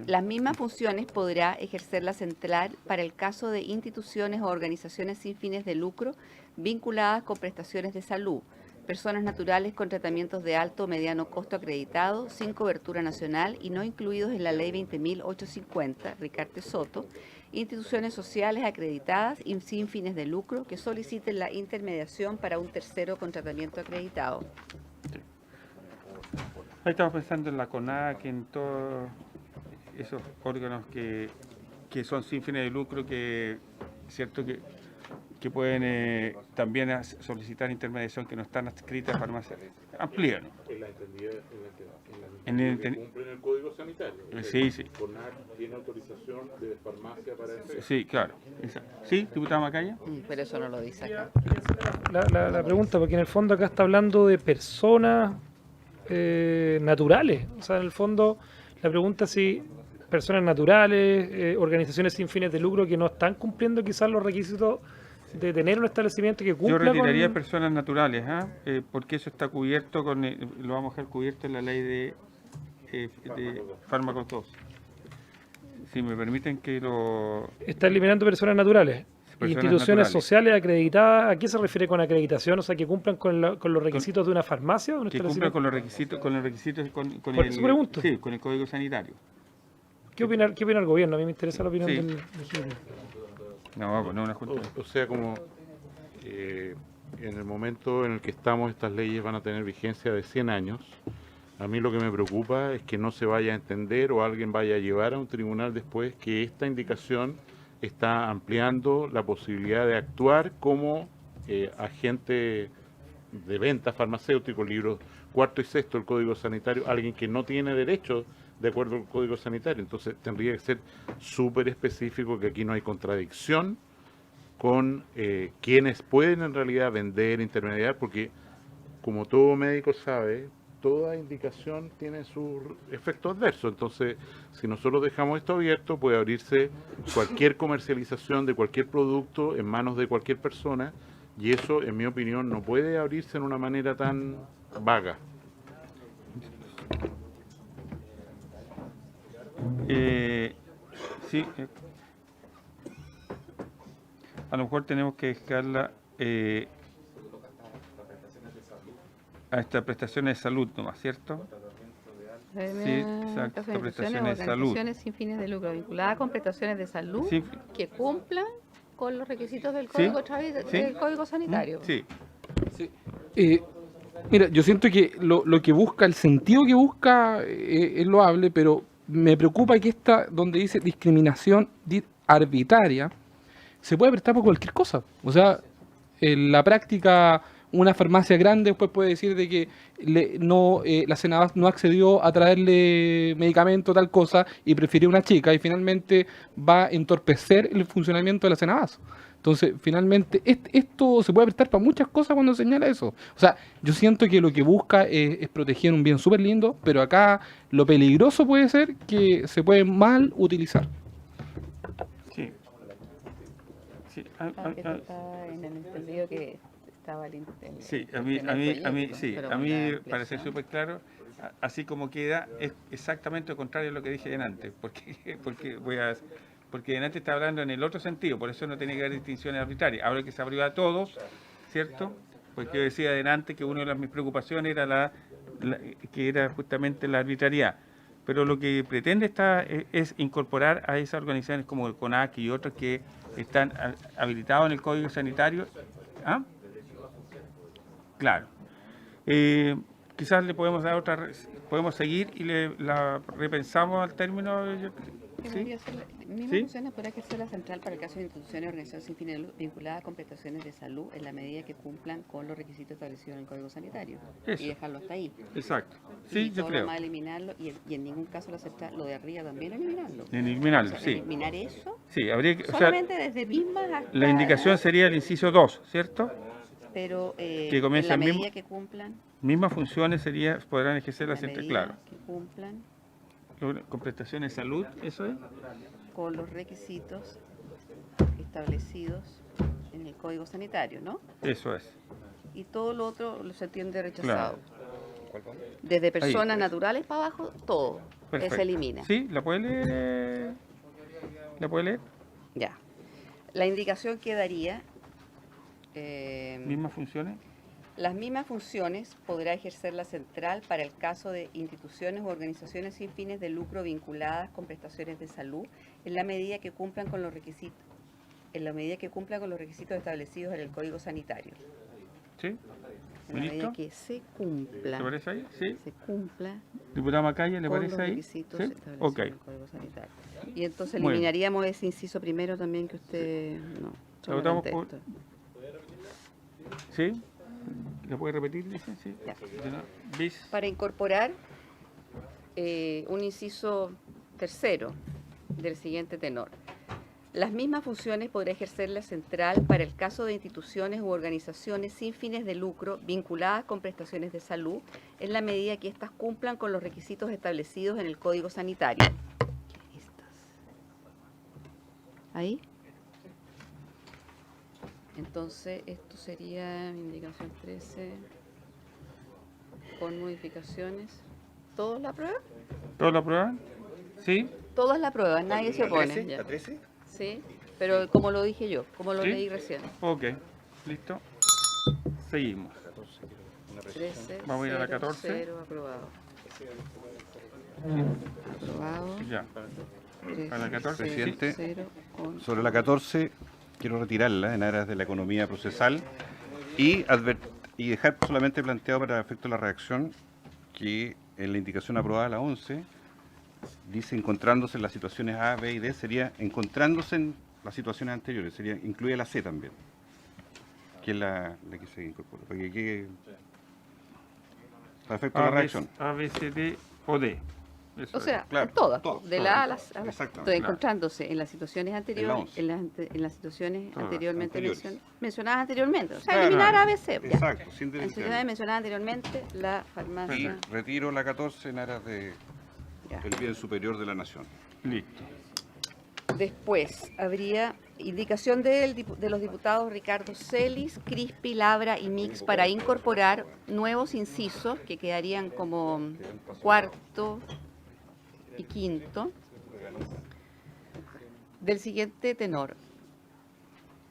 Las mismas funciones podrá ejercer la central para el caso de instituciones o organizaciones sin fines de lucro vinculadas con prestaciones de salud, personas naturales con tratamientos de alto o mediano costo acreditados, sin cobertura nacional y no incluidos en la Ley 20.850, Ricarte Soto, instituciones sociales acreditadas y sin fines de lucro que soliciten la intermediación para un tercero con tratamiento acreditado. Sí. Ahí estamos pensando en la CONAC, en todos esos órganos que son sin fines de lucro, cierto que pueden también solicitar intermediación que no están adscritas a farmacias. Amplíalo. En la que cumplen el Código Sanitario. Sí, sí. CONAC tiene autorización de farmacia para eso. Sí, claro. ¿Sí, diputada Macaya? Pero eso no lo dice acá. La pregunta, porque en el fondo acá está hablando de personas naturales. O sea, en el fondo, la pregunta es si personas naturales, organizaciones sin fines de lucro que no están cumpliendo quizás los requisitos de tener un establecimiento que cumpla. Yo retiraría personas naturales, porque eso está cubierto lo vamos a dejar cubierto en la ley de fármacos 2. Si me permiten que lo... Está eliminando personas naturales. Instituciones naturales. Sociales acreditadas. ¿A qué se refiere con acreditación? O sea, que cumplan con los requisitos de una farmacia. ¿De un que cumplan con los requisitos, con Por eso pregunto. Sí, con el Código Sanitario. ¿Qué opina el gobierno? A mí me interesa la opinión del Ejecutivo. No, una junta. O sea, como en el momento en el que estamos, estas leyes van a tener vigencia de 100 años. A mí lo que me preocupa es que no se vaya a entender o alguien vaya a llevar a un tribunal después que esta indicación está ampliando la posibilidad de actuar como agente de venta farmacéutico, libros 4 y 6 del Código Sanitario, alguien que no tiene derechos de acuerdo al Código Sanitario. Entonces tendría que ser súper específico que aquí no hay contradicción con quienes pueden en realidad vender, intermediar, porque como todo médico sabe, toda indicación tiene sus efectos adversos. Entonces, si nosotros dejamos esto abierto, puede abrirse cualquier comercialización de cualquier producto en manos de cualquier persona, y eso, en mi opinión, no puede abrirse en una manera tan vaga. Sí, a lo mejor tenemos que dejarla a estas prestaciones de salud nomás, ¿cierto? Sí, exacto, prestaciones de salud. Organizaciones sin fines de lucro vinculadas con prestaciones de salud que cumplan con los requisitos del Código, del Código Sanitario. Sí. Mira, yo siento que lo que busca, el sentido que busca es loable, pero me preocupa que esta, donde dice discriminación arbitraria, se puede prestar por cualquier cosa. O sea, en la práctica, una farmacia grande después puede decir de que la Senabas no accedió a traerle medicamento, tal cosa, y prefirió una chica, y finalmente va a entorpecer el funcionamiento de la Senabas. Entonces, finalmente, esto se puede prestar para muchas cosas cuando señala eso. O sea, yo siento que lo que busca es proteger un bien súper lindo, pero acá lo peligroso puede ser que se puede mal utilizar. Sí. Está en el entendido que estaba sí, a mí para ser súper claro, así como queda, es exactamente lo contrario a lo que dije antes, porque delante está hablando en el otro sentido, por eso no tiene que haber distinciones arbitrarias. Ahora que se abrió a todos, ¿cierto? Porque yo decía adelante que una de mis preocupaciones era que era justamente la arbitrariedad. Pero lo que pretende es incorporar a esas organizaciones como el CONAC y otras que están habilitados en el Código Sanitario. ¿Ah? Claro. Quizás le podemos dar podemos seguir y la repensamos al término. ¿Sí? Mismas funciones podrá ejercer la central para el caso de instituciones o organizaciones sin fines vinculadas con prestaciones de salud en la medida que cumplan con los requisitos establecidos en el Código Sanitario. Eso. Y dejarlo hasta ahí. Exacto. Sí, yo creo. Eliminarlo y en ningún caso lo de arriba también eliminarlo. Eliminarlo, sí. Eliminar eso. Sí, habría que, solamente desde mismas hasta... La indicación sería el inciso 2, ¿cierto? pero que en comienza la el medida mismo, que cumplan, mismas funciones podrán ejercer en la la central, medida claro. que cumplan Con prestaciones de salud, eso es. con los requisitos establecidos en el Código Sanitario, ¿no? Eso es. Y todo lo otro se entiende rechazado. Claro. Desde personas Ahí. naturales para abajo, todo Perfecto. se elimina. ¿Sí? ¿La puede leer? ¿La puede leer? Ya. La indicación quedaría... ¿Mismas funciones? Las mismas funciones podrá ejercer la central para el caso de instituciones u organizaciones sin fines de lucro vinculadas con prestaciones de salud en la medida que cumplan con los requisitos establecidos en el Código Sanitario. ¿Sí? En la medida ¿Ministro? que se cumpla. ¿Le parece ahí? Sí. Se cumpla Diputado Macaya, ¿le con parece los ahí? requisitos ¿Sí? establecidos Ok. en el Código Sanitario. Y entonces Muy bien. eliminaríamos ese inciso primero también que usted... No, ¿La votamos solamente por- esto. ¿Sí? ¿La puede repetir, dice? Sí. Ya. Bis. Para incorporar un inciso tercero del siguiente tenor. Las mismas funciones podrá ejercer la central para el caso de instituciones u organizaciones sin fines de lucro vinculadas con prestaciones de salud en la medida que éstas cumplan con los requisitos establecidos en el Código Sanitario. ¿Ahí? Entonces, esto sería indicación 13 con modificaciones. ¿Todos la aprueban? ¿Todos la aprueban? ¿Sí? Todas la aprueban, nadie se opone. ya. ¿La 13? Sí, pero como lo dije yo, como lo ¿Sí? leí recién. Ok. Listo. Seguimos. 13, Vamos a ir a la 0, 14. 0, aprobado. Aprobado. Ya. 13, A la 14. Presidente, 0, con... sobre la 14 quiero retirarla en aras de la economía procesal y dejar solamente planteado para efecto de la redacción que en la indicación aprobada a la 11 dice encontrándose en las situaciones A, B y D, sería encontrándose en las situaciones anteriores, sería incluye la C también, que es la que se incorpora, para que quede para efecto de la redacción. A, B, C, D o D. Eso O sea, es. Claro, en todas, todo, de todo, la A a en la todo. A. Exactamente, Entonces, claro. encontrándose en las situaciones anteriores, 11. en las situaciones Todas, anteriormente anteriores. mencionadas anteriormente. O sea, Claro, eliminar claro. A, B, C. ya. Exacto, sin En diferenciar. situaciones mencionadas anteriormente, la Y farmacia. retiro la 14 en aras de Ya. el bien superior de la nación. Listo. Después habría indicación de los diputados Ricardo Celis, Crispi, Labra y Mix para incorporar nuevos incisos que quedarían como cuarto y quinto del siguiente tenor.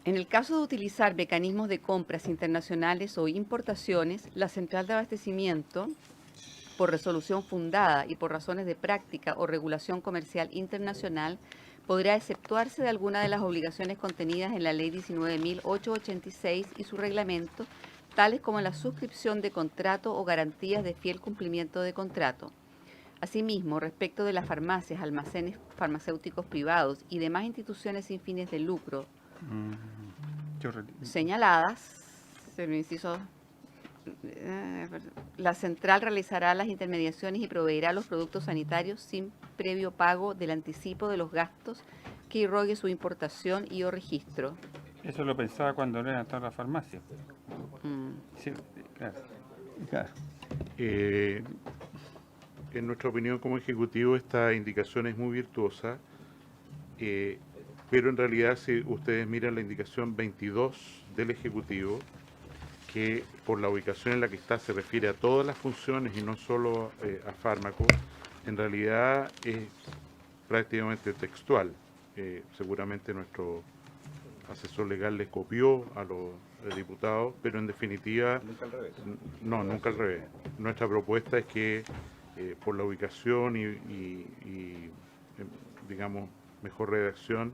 En el caso de utilizar mecanismos de compras internacionales o importaciones, la central de abastecimiento, por resolución fundada y por razones de práctica o regulación comercial internacional, podrá exceptuarse de alguna de las obligaciones contenidas en la Ley 19.886 y su reglamento, tales como la suscripción de contrato o garantías de fiel cumplimiento de contrato. Asimismo, respecto de las farmacias, almacenes farmacéuticos privados y demás instituciones sin fines de lucro señaladas, el inciso, la central realizará las intermediaciones y proveerá los productos sanitarios sin previo pago del anticipo de los gastos que irrogue su importación y o registro. Eso lo pensaba cuando era toda la farmacia. Sí, claro. Claro. En nuestra opinión como Ejecutivo esta indicación es muy virtuosa, pero en realidad si ustedes miran la indicación 22 del Ejecutivo, que por la ubicación en la que está se refiere a todas las funciones y no solo a fármacos, en realidad es prácticamente textual. Seguramente nuestro asesor legal les copió a los diputados, pero en definitiva... Nunca al revés. No, nunca al revés. Nuestra propuesta es que por la ubicación y, digamos, mejor redacción,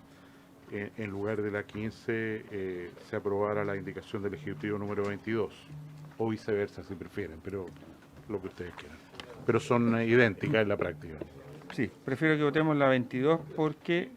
en lugar de la 15 se aprobara la indicación del Ejecutivo número 22, o viceversa si prefieren, pero lo que ustedes quieran. Pero son idénticas en la práctica. Sí, prefiero que votemos la 22 porque...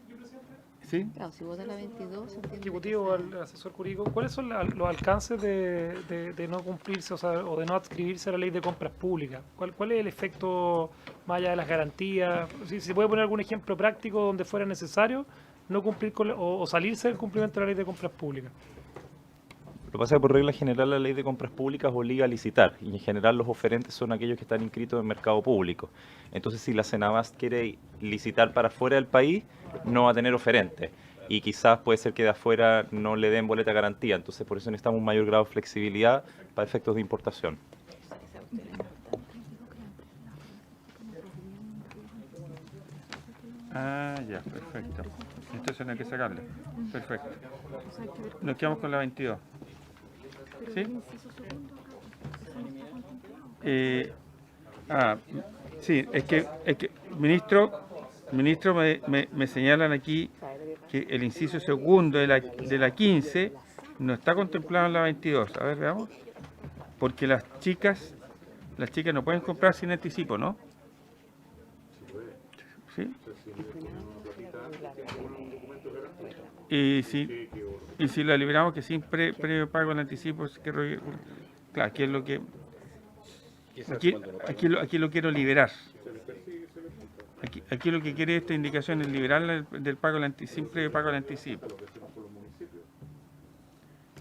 ¿Sí? Claro, si vota la 22... Ejecutivo, al asesor jurídico, ¿cuáles son los alcances de no cumplirse, o de no adscribirse a la ley de compras públicas? ¿Cuál es el efecto más allá de las garantías? Si se puede poner algún ejemplo práctico donde fuera necesario no cumplir con o salirse del cumplimiento de la ley de compras públicas. Lo que pasa es que por regla general la ley de compras públicas obliga a licitar y en general los oferentes son aquellos que están inscritos en el mercado público. Entonces si la Cenabast quiere licitar para fuera del país, no va a tener oferente y quizás puede ser que de afuera no le den boleta de garantía. Entonces por eso necesitamos un mayor grado de flexibilidad para efectos de importación. Ah, ya, perfecto. Entonces no hay que sacarle. Perfecto. Nos quedamos con la 22. ¿Sí? Sí, es que ministro, me señalan aquí que el inciso segundo de la 15 no está contemplado en la 22. A ver, veamos. Porque las chicas no pueden comprar sin anticipo, ¿no? ¿Sí? Y si la liberamos que sin previo pago en anticipo, claro, aquí es lo que aquí lo quiero liberar. Aquí lo que quiere esta indicación es liberar del pago sin previo pago al anticipo.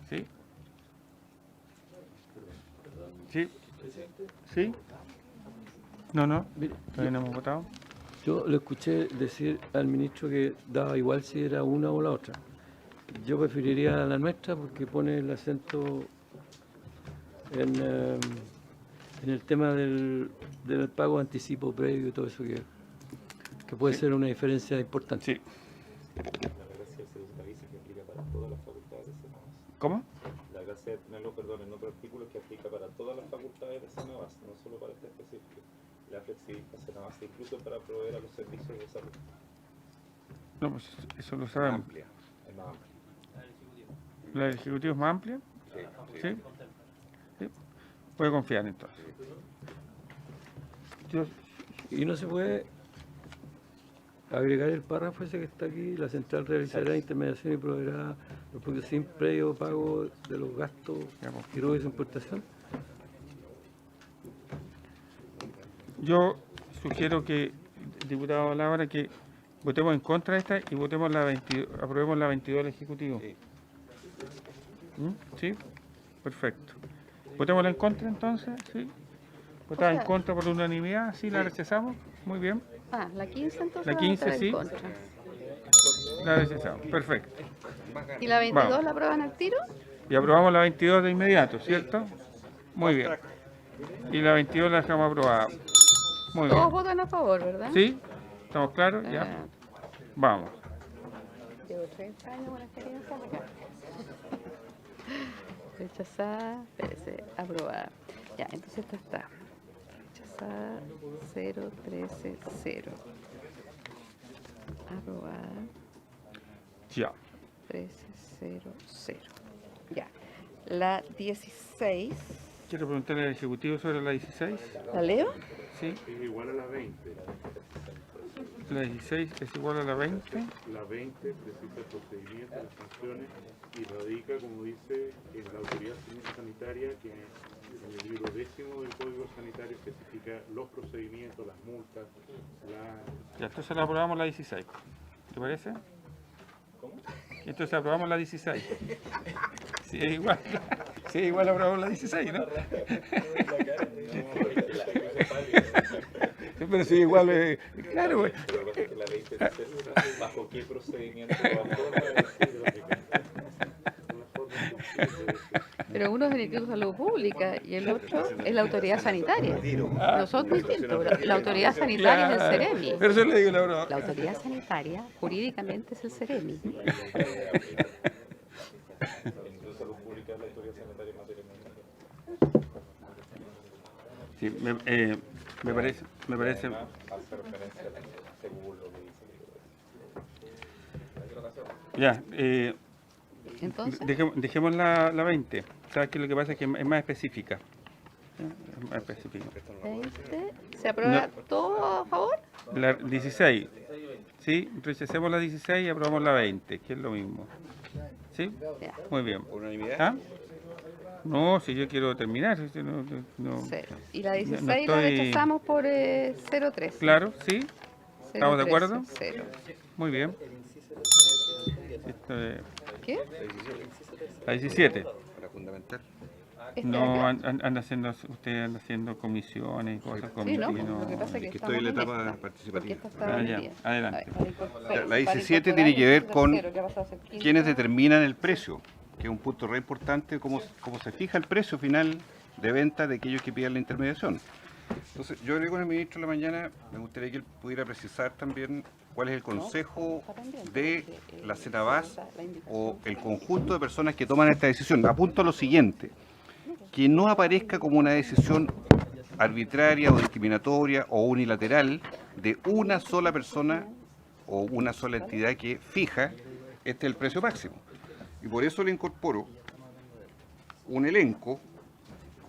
¿Sí? ¿Sí? ¿Sí? No, todavía no hemos votado. Yo le escuché decir al ministro que daba igual si era una o la otra. Yo preferiría la nuestra porque pone el acento en el tema del pago de anticipo previo y todo eso que puede ser una diferencia importante. Sí. ¿Cómo? La gracia de tenerlo, perdón, en otro artículo que aplica para todas las facultades de Cenabast, no solo para este específico. La flexibilidad Cenabast incluso para proveer a los servicios de salud. No, pues eso lo sabemos. Amplia, es más amplia. ¿La del Ejecutivo es más amplia? Sí. ¿Sí? Puede confiar entonces. Y no se puede agregar el párrafo ese que está aquí: la central realizará intermediación y proveerá los productos sin previo pago de los gastos y robos de importación. Yo sugiero que, diputado Labra, que votemos en contra de esta y votemos aprobemos la 22 del Ejecutivo. ¿Sí? Perfecto. ¿Votémosla en contra entonces? ¿Sí? ¿Votada en contra por unanimidad? ¿Sí? ¿La rechazamos? Muy bien. La 15 entonces. La 15 en sí. contra. La rechazamos. Perfecto. ¿Y la 22 Vamos. la aprueban al tiro? Y aprobamos la 22 de inmediato, ¿cierto? Muy bien. Y la 22 la dejamos aprobada. Muy bien. Todos votan a favor, ¿verdad? ¿Sí? ¿Estamos claros? Ya. Vamos. Llevo 30 años con experiencia acá. Rechazada, espérese, aprobada. Ya, entonces esta está. Rechazada 013-0. Aprobada Ya. 13-0-0. Ya. La 16. Quiero preguntarle al Ejecutivo sobre la 16. ¿La leo? Sí. Es igual a la 20. La 16 es igual a la 20. La 20 precisa el procedimiento, las sanciones y radica, como dice, en la autoridad sanitaria, que en el libro 10º del Código Sanitario especifica los procedimientos, las multas, Ya, entonces la aprobamos la 16. ¿Te parece? ¿Cómo? Entonces aprobamos la 16. Sí, es igual. Sí, igual aprobamos la 16, ¿no? Pero sí, igual, claro, güey. ¿Bajo qué procedimiento va Pero uno es el Instituto de Salud Pública y el otro es la autoridad sanitaria. No son distintos. La autoridad sanitaria es el CEREMI. Pero yo le digo la broma. La autoridad sanitaria jurídicamente es el CEREMI. Sí, me parece. Ya, Entonces, dejemos la 20. ¿Sabes qué? Lo que pasa es que es más específica. Es más específica. 20. ¿Se aprueba todo a favor? La 16. Sí, rechacemos la 16 y aprobamos la 20, que es lo mismo. ¿Sí? Ya. Muy bien. ¿Ah? No, si yo quiero terminar. No. Cero. Y la No 16 estoy- la rechazamos por 0,13. Claro, sí. ¿Estamos de acuerdo? 0. Muy bien. Esto es ¿Qué? la 17. fundamental. No, anda haciendo, usted anda haciendo comisiones y cosas con Sí, ¿no? Lo que pasa es que estoy en la estamos etapa esta, participativa. porque esta está hoy ya, día. adelante. La 17 tiene que ver con quienes determinan el precio, que es un punto re importante, cómo se fija el precio final de venta de aquellos que piden la intermediación. Entonces, yo hablé con el ministro en la mañana, me gustaría que él pudiera precisar también cuál es el consejo de la CENAVAS o el conjunto de personas que toman esta decisión. Apunto a lo siguiente, que no aparezca como una decisión arbitraria o discriminatoria o unilateral de una sola persona o una sola entidad que fija el precio máximo. Y por eso le incorporo un elenco,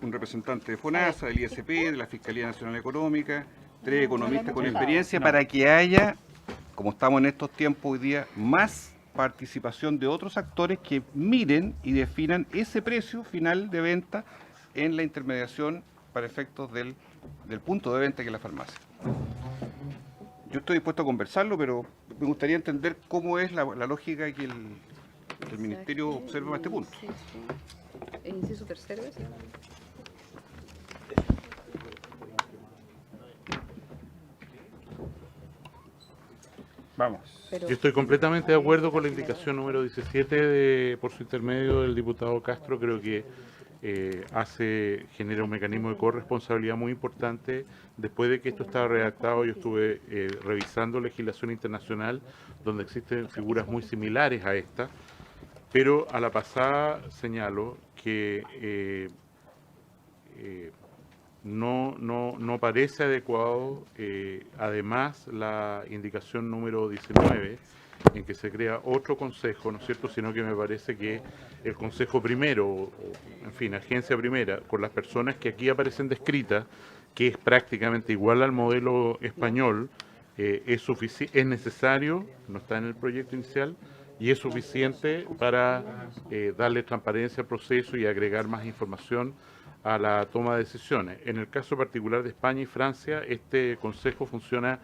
un representante de FONASA, del ISP, de la Fiscalía Nacional Económica, 3 economistas con experiencia, para que haya, como estamos en estos tiempos hoy día, más participación de otros actores que miren y definan ese precio final de venta en la intermediación para efectos del punto de venta que es la farmacia. Yo estoy dispuesto a conversarlo, pero me gustaría entender cómo es la lógica que el Ministerio observa a este punto. El inciso tercero es. Vamos. Yo estoy completamente de acuerdo con la indicación número 17 por su intermedio del diputado Castro. Creo que genera un mecanismo de corresponsabilidad muy importante. Después de que esto estaba redactado, yo estuve revisando legislación internacional donde existen figuras muy similares a esta, pero a la pasada señalo que no parece adecuado, además, la indicación número 19, en que se crea otro consejo, ¿no es cierto?, sino que me parece que el consejo primero, en fin, agencia primera, con las personas que aquí aparecen descritas, que es prácticamente igual al modelo español, es necesario, no está en el proyecto inicial, y es suficiente para darle transparencia al proceso y agregar más información a la toma de decisiones. En el caso particular de España y Francia, este consejo funciona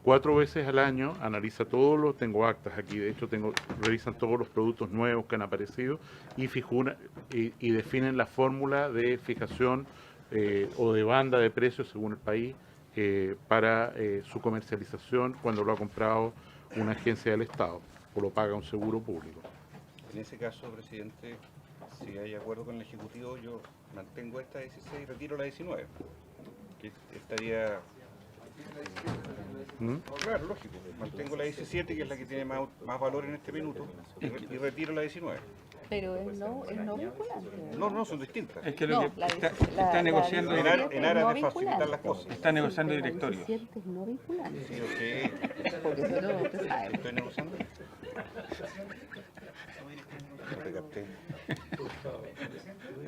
4 veces al año, analiza tengo actas aquí, de hecho revisan todos los productos nuevos que han aparecido y definen la fórmula de fijación o de banda de precios según el país para su comercialización cuando lo ha comprado una agencia del Estado o lo paga un seguro público. En ese caso, presidente, si hay acuerdo con el Ejecutivo, yo mantengo esta 16 y retiro la 19, que estaría... Claro, lógico, mantengo la 17, que es la que tiene más valor en este minuto, y retiro la 19. Pero es no vinculante. No, son distintas. Es que lo que está negociando en aras de facilitar las cosas. Está negociando directorio. La 17 es no vinculante. Sí, ok. Porque eso no te sabe. ¿Estoy negociando?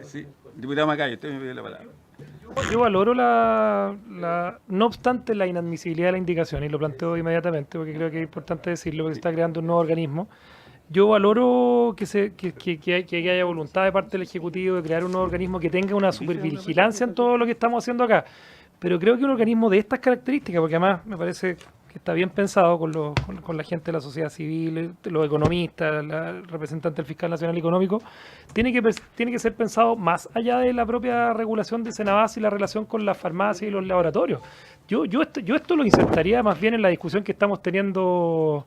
Sí, diputado Macayo, usted me pidió la palabra. Yo valoro no obstante la inadmisibilidad de la indicación, y lo planteo inmediatamente porque creo que es importante decirlo, porque se está creando un nuevo organismo. Yo valoro que haya voluntad de parte del Ejecutivo de crear un nuevo organismo que tenga una supervigilancia en todo lo que estamos haciendo acá, pero creo que un organismo de estas características, porque además me parece que está bien pensado con la gente de la sociedad civil, los economistas, el representante del Fiscal Nacional Económico, tiene que ser pensado más allá de la propia regulación de CENAVAS y la relación con las farmacias y los laboratorios. Yo esto lo insertaría más bien en la discusión que estamos teniendo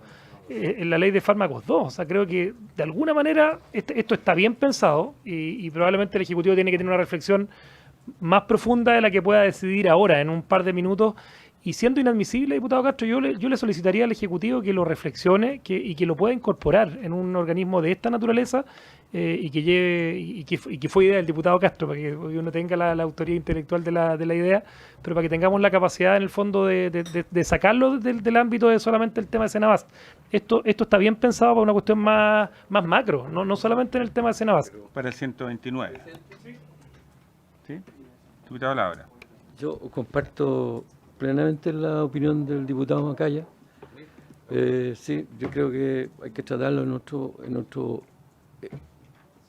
en la ley de fármacos 2. O sea, creo que de alguna manera esto está bien pensado y probablemente el Ejecutivo tiene que tener una reflexión más profunda de la que pueda decidir ahora en un par de minutos. Y siendo inadmisible, diputado Castro, yo le solicitaría al Ejecutivo que lo reflexione y que lo pueda incorporar en un organismo de esta naturaleza y que fue idea del diputado Castro, para que uno tenga la autoría intelectual de la idea, pero para que tengamos la capacidad en el fondo de sacarlo del ámbito de solamente el tema de CENAVAS. Esto está bien pensado para una cuestión más macro, no solamente en el tema de CENAVAS. Para el 129. ¿Sí? Diputado Labra. Yo comparto plenamente la opinión del diputado Macaya. Sí, yo creo que hay que tratarlo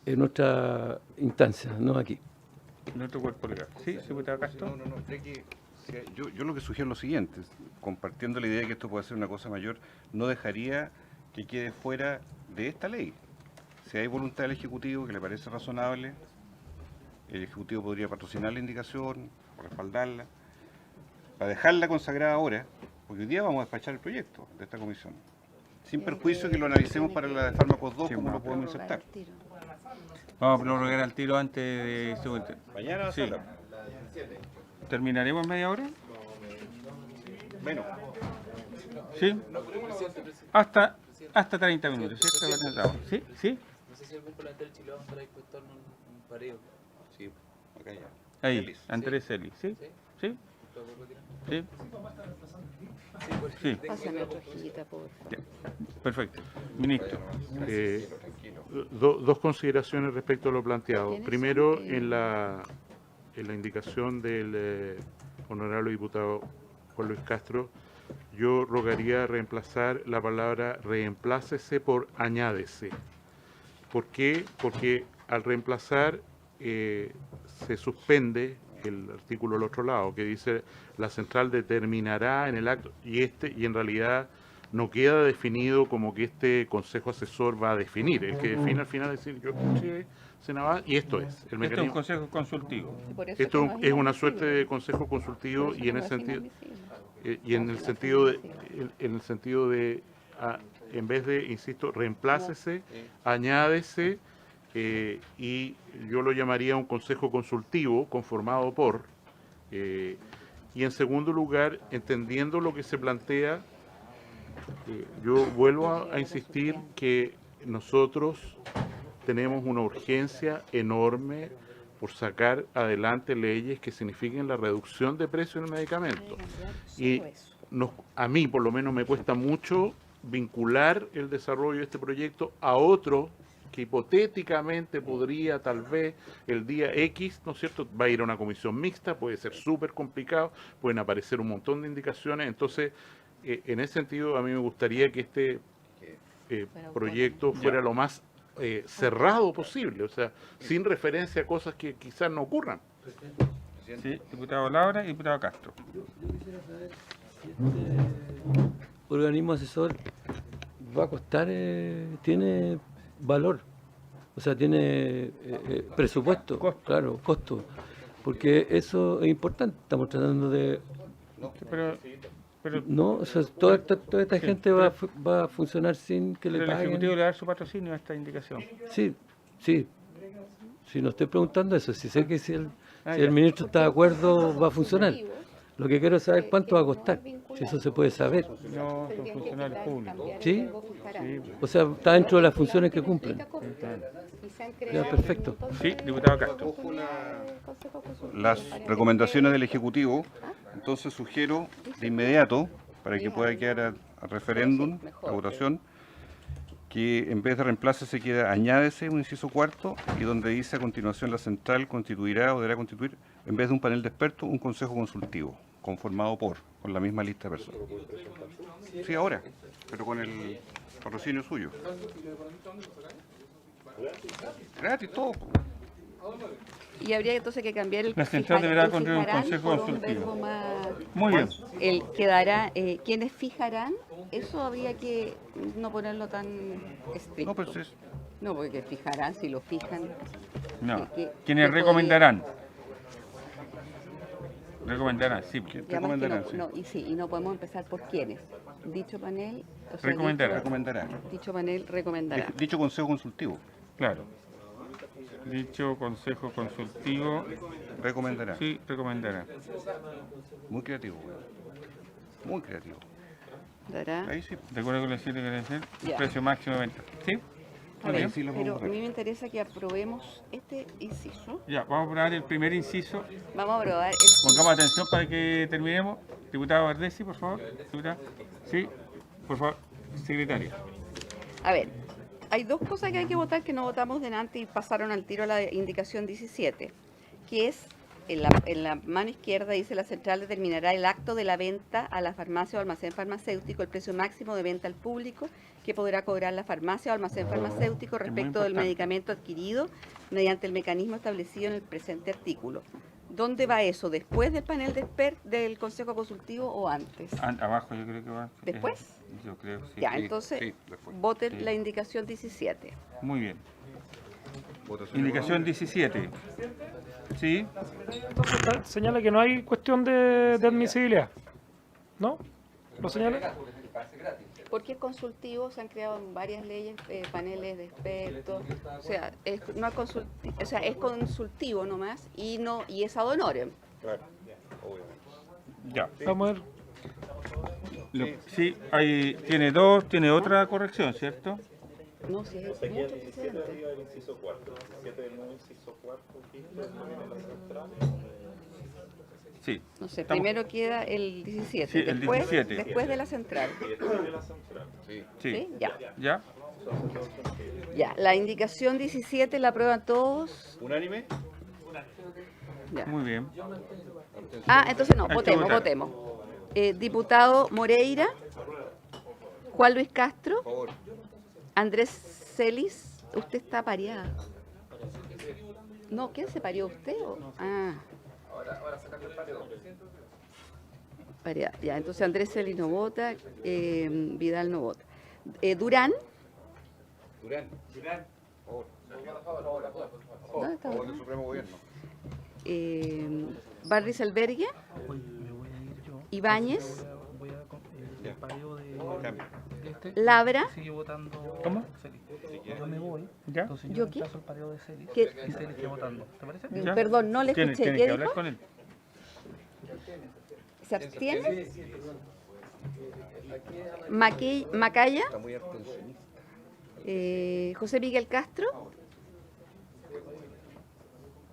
en nuestra instancia, no aquí. En otro cuerpo legal. ¿Sí, diputado Castro? No, yo lo que sugiero es lo siguiente, compartiendo la idea de que esto puede ser una cosa mayor, no dejaría que quede fuera de esta ley. Si hay voluntad del Ejecutivo que le parece razonable, el Ejecutivo podría patrocinar la indicación o respaldarla, para dejarla consagrada ahora, porque hoy día vamos a despachar el proyecto de esta comisión, sin perjuicio que lo analicemos para la de fármacos 2, como lo podemos insertar. Vamos a prorrogar al tiro antes de su... Mañana sí. ¿Terminaremos en media hora? Menos. ¿Sí? Hasta 30 minutos, ¿cierto? ¿Sí? ¿Sí? No sé si el miércoles del Chile vamos a estar dispuestos en un pareo. Sí, acá ya. Ahí, Andrés Eli, ¿sí? ¿Sí? ¿Sí? Sí. Pásame otra hojita, por favor. Perfecto. Ministro. Dos consideraciones respecto a lo planteado. Primero, en la indicación del honorable diputado Juan Luis Castro, yo rogaría reemplazar la palabra reemplácese por añádese. ¿Por qué? Porque al reemplazar se suspende el artículo al otro lado, que dice la central determinará en el acto, y en realidad no queda definido como que este consejo asesor va a definir. El que define al final es decir, yo escuché Senabal y esto es. El Esto es un consejo consultivo. Esto es una suerte de consejo consultivo y en el sentido de en vez de, insisto, reemplácese, añádese, y yo lo llamaría un consejo consultivo conformado por, y en segundo lugar, entendiendo lo que se plantea, yo vuelvo a insistir que nosotros tenemos una urgencia enorme por sacar adelante leyes que signifiquen la reducción de precios en el medicamento. Y a mí, por lo menos, me cuesta mucho vincular el desarrollo de este proyecto a otro que hipotéticamente podría, tal vez, el día X, ¿no es cierto?, va a ir a una comisión mixta, puede ser súper complicado, pueden aparecer un montón de indicaciones. Entonces, en ese sentido, a mí me gustaría que este proyecto fuera lo más cerrado posible, o sea, sin referencia a cosas que quizás no ocurran. Sí, diputado Laura y diputado Castro. Yo quisiera saber si este organismo asesor va a costar, tiene valor, o sea, tiene presupuesto, claro, costo, porque eso es importante. Estamos tratando de... No, o sea, toda esta gente va a funcionar sin que le Pero paguen. el Ejecutivo le va a dar su patrocinio a esta indicación. Sí, sí. Si no estoy preguntando eso, si sé que si el ministro está de acuerdo va a funcionar. Lo que quiero es saber cuánto va a costar, si eso se puede saber. No, son funcionarios públicos. ¿Sí? O sea, está dentro de las funciones que cumplen. Ya, perfecto. Sí, diputado Castro. Las recomendaciones del Ejecutivo, entonces sugiero de inmediato, para que pueda quedar a referéndum, a votación, que en vez de reemplace se queda añádese un inciso cuarto, y donde dice a continuación la central constituirá o deberá constituir, en vez de un panel de expertos, un consejo consultivo, conformado con la misma lista de personas. Sí, ahora, pero con el patrocinio suyo. Gratis todo. Y habría entonces que cambiar el La central deberá contener un fijarán consejo por un consultivo. verbo más... Muy bien. El quedará, quienes fijarán, eso habría que no ponerlo tan estricto. No, pues es... No, porque fijarán, si lo fijan. No, que quienes recomendarán. Recomendarán, sí. Y además que no, y no podemos empezar por quiénes. Dicho panel... o sea, recomendará. Dicho panel recomendará. Dicho consejo consultivo. Claro. Dicho consejo consultivo. Recomendará. Sí, recomendará. Muy creativo, muy creativo. ¿Dará? Ahí sí. De acuerdo con la cita que decir, Ya. precio máximo de venta. ¿Sí? A ver, Sí, lo pero podemos a ver. mí me interesa que aprobemos este inciso. Ya, vamos a probar el primer inciso. Vamos a aprobar el... Pongamos atención para que terminemos. Diputado Bardesi, por favor. Diputado. Sí, por favor. Secretaria. A ver, hay dos cosas que hay que votar que no votamos delante y pasaron al tiro a la indicación 17, que es, en la mano izquierda dice la central determinará el acto de la venta a la farmacia o almacén farmacéutico, el precio máximo de venta al público que podrá cobrar la farmacia o almacén farmacéutico respecto del medicamento adquirido mediante el mecanismo establecido en el presente artículo. ¿Dónde va eso? ¿Después del panel de del Consejo Consultivo o antes? Abajo yo creo que va. ¿Después? Yo creo, sí. Ya, entonces después. voten Sí. la indicación 17. Muy bien. Indicación 17. ¿Sí? Entonces señala que no hay cuestión de admisibilidad. ¿No? ¿Lo señala? Porque es consultivo, se han creado varias leyes, paneles de expertos, o sea, no es es consultivo nomás y es ad honorem. Ya. Vamos a ver. Sí, ahí tiene otra corrección, ¿cierto? No, si es mucho precedente. Sí. No sé, primero queda el 17, Sí, el después, 17. después de la central. Sí. ¿Sí? Ya. ¿Ya? Ya, la indicación 17 la aprueban todos. ¿Unánime? Ya. Muy bien. Ah, entonces no, Hay que votemos, votar. votemos. Diputado Moreira, Juan Luis Castro, Andrés Celis, usted está pareado. No, ¿quién se pareó usted? Ah. Pareado. Ya, entonces Andrés Celis no vota, Vidal no vota. Durán. Durán. ¿Dónde está Favor Durán? del Supremo Gobierno. Barris Albergue, Ibáñez, Labra. ¿Cómo? Yo me voy. ¿Ya? Entonces ¿Yo yo qué? reemplazo el pareo de Celis ¿Qué? y Celis esté votando. ¿Te parece? ¿Ya? Perdón, no le Tiene escuché. que ¿Qué hablar dijo? con él. ¿Se abstiene? Macaya, Está muy abstencionista. José Miguel Castro,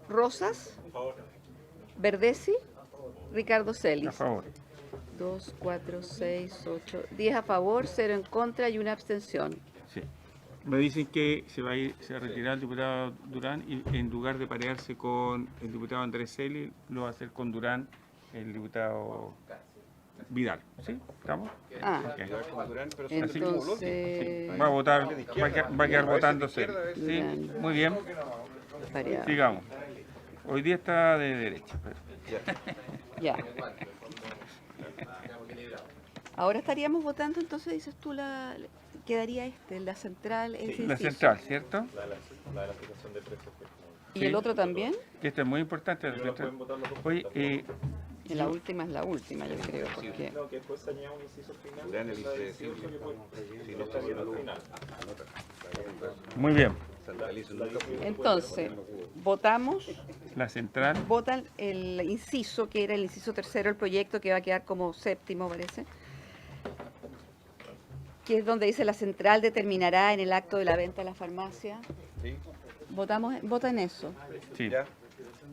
Rosas, Verdesi, Ricardo A Celis. favor. 2, 4, 6, 8, 10 a favor, 0 en contra y una abstención. Sí. Me dicen que se va a retirar el diputado Durán y en lugar de parearse con el diputado Andrés Celis, lo va a hacer con Durán el diputado Vidal. ¿Sí? ¿Estamos? Ah, Ok. Durán, pero son del mismo bloque. entonces, Va a votar, va a quedar votando Celis. ¿Sí? Durán. Muy bien. pareado. Sigamos. Hoy día está de derecha. pero- Ya. Ahora estaríamos votando, entonces dices tú, quedaría la central, ese La inciso. central, ¿cierto? ¿Y el otro también? Que esto es muy importante. Oye, Y la última es la última, yo creo, porque... Durán es impredecible. Si no está bien, muy bien. Entonces, votamos, La central. votan el inciso, que era el inciso tercero del proyecto, que va a quedar como séptimo, parece, que es donde dice la central determinará en el acto de la venta de la farmacia. Sí. Vota en eso. Sí.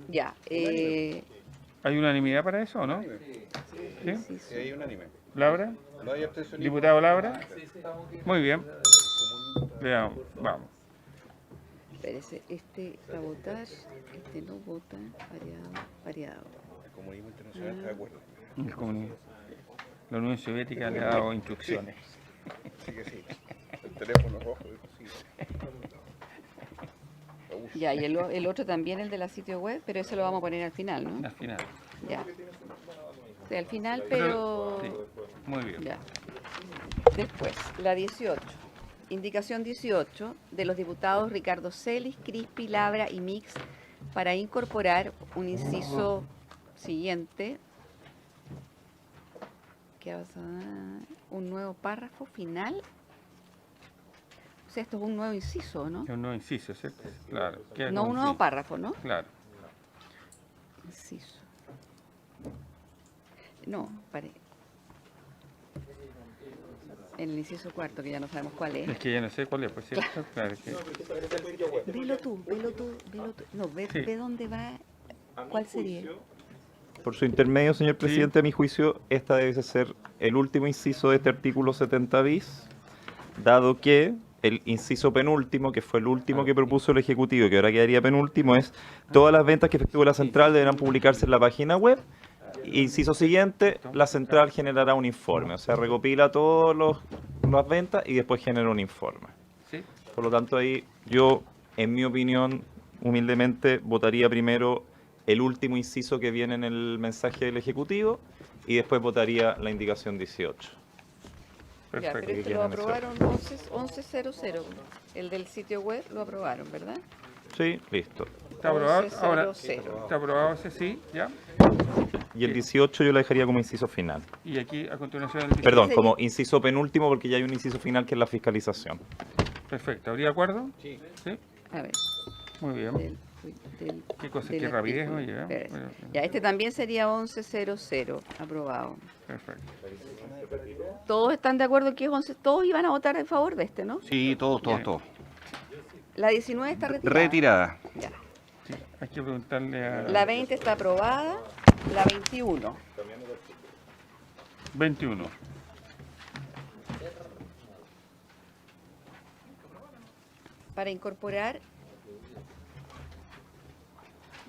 Ya. ¿Hay unanimidad para eso o no? ¿Sí? Sí, hay unánime. ¿Labra? No hay abstencionismo. ¿Diputado Labra? Muy bien. Veamos, vamos. Espérese, este va a votar, este no vota, variado. El comunismo internacional está de acuerdo. El comunismo. La Unión Soviética le ha dado instrucciones. Sí que sí. El teléfono rojo, sí. Ya, y el otro también, el de la sitio web, pero eso lo vamos a poner al final, ¿no? Al final. Ya. Sí, al final, pero... Sí, muy bien. Ya. Después, la 18. Indicación 18 de los diputados Ricardo Celis, Crispi, Labra y Mix para incorporar un inciso siguiente. ¿Qué vas a dar? Un nuevo párrafo final. O sea, esto es un nuevo inciso, ¿no? Es un nuevo inciso, ¿cierto? Claro. queda No como un nuevo sí. párrafo, ¿no? Claro. Inciso. No, pare. En el inciso cuarto, que ya no sabemos cuál es. Es que ya no sé cuál es, por cierto. Claro que... Velo tú. No, ve dónde va, cuál sería. Por su intermedio, señor presidente, a mi juicio, esta debe ser el último inciso de este artículo 70 bis, dado que el inciso penúltimo, que fue el último que propuso el Ejecutivo, que ahora quedaría penúltimo, es las ventas que efectúe la central deberán publicarse en la página web. Inciso siguiente, la central generará un informe, o sea, recopila todas las ventas y después genera un informe. Sí. Por lo tanto, ahí yo, en mi opinión, humildemente, votaría primero el último inciso que viene en el mensaje del Ejecutivo y después votaría la indicación 18. Ya, pero este lo aprobaron 1100. El del sitio web lo aprobaron, ¿verdad? Sí, listo. Está aprobado. 1100. Ahora, está aprobado ese sí, ya. Y el 18 yo lo dejaría como inciso final. Y aquí a continuación el 18. Perdón, como inciso penúltimo porque ya hay un inciso final que es la fiscalización. Perfecto. ¿Habría acuerdo? Sí. ¿Sí? A ver. Muy bien. Qué cosa, qué rapidez, oye. ¿eh? Espera. Ya, este también sería 1100, aprobado. Perfecto. ¿Todos están de acuerdo que es 11? Todos iban a votar en favor de este, ¿no? Sí, todos. La 19 está retirada. Retirada. Ya. Sí, hay que preguntarle a... La 20 está aprobada. La 21. 21. Para incorporar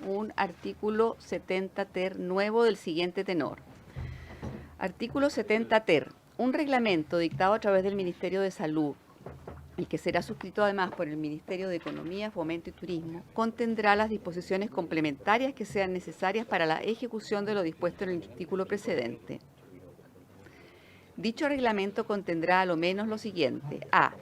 un artículo 70 ter nuevo del siguiente tenor. Artículo 70 ter. Un reglamento dictado a través del Ministerio de Salud y que será suscrito además por el Ministerio de Economía, Fomento y Turismo, contendrá las disposiciones complementarias que sean necesarias para la ejecución de lo dispuesto en el artículo precedente. Dicho reglamento contendrá a lo menos lo siguiente. A.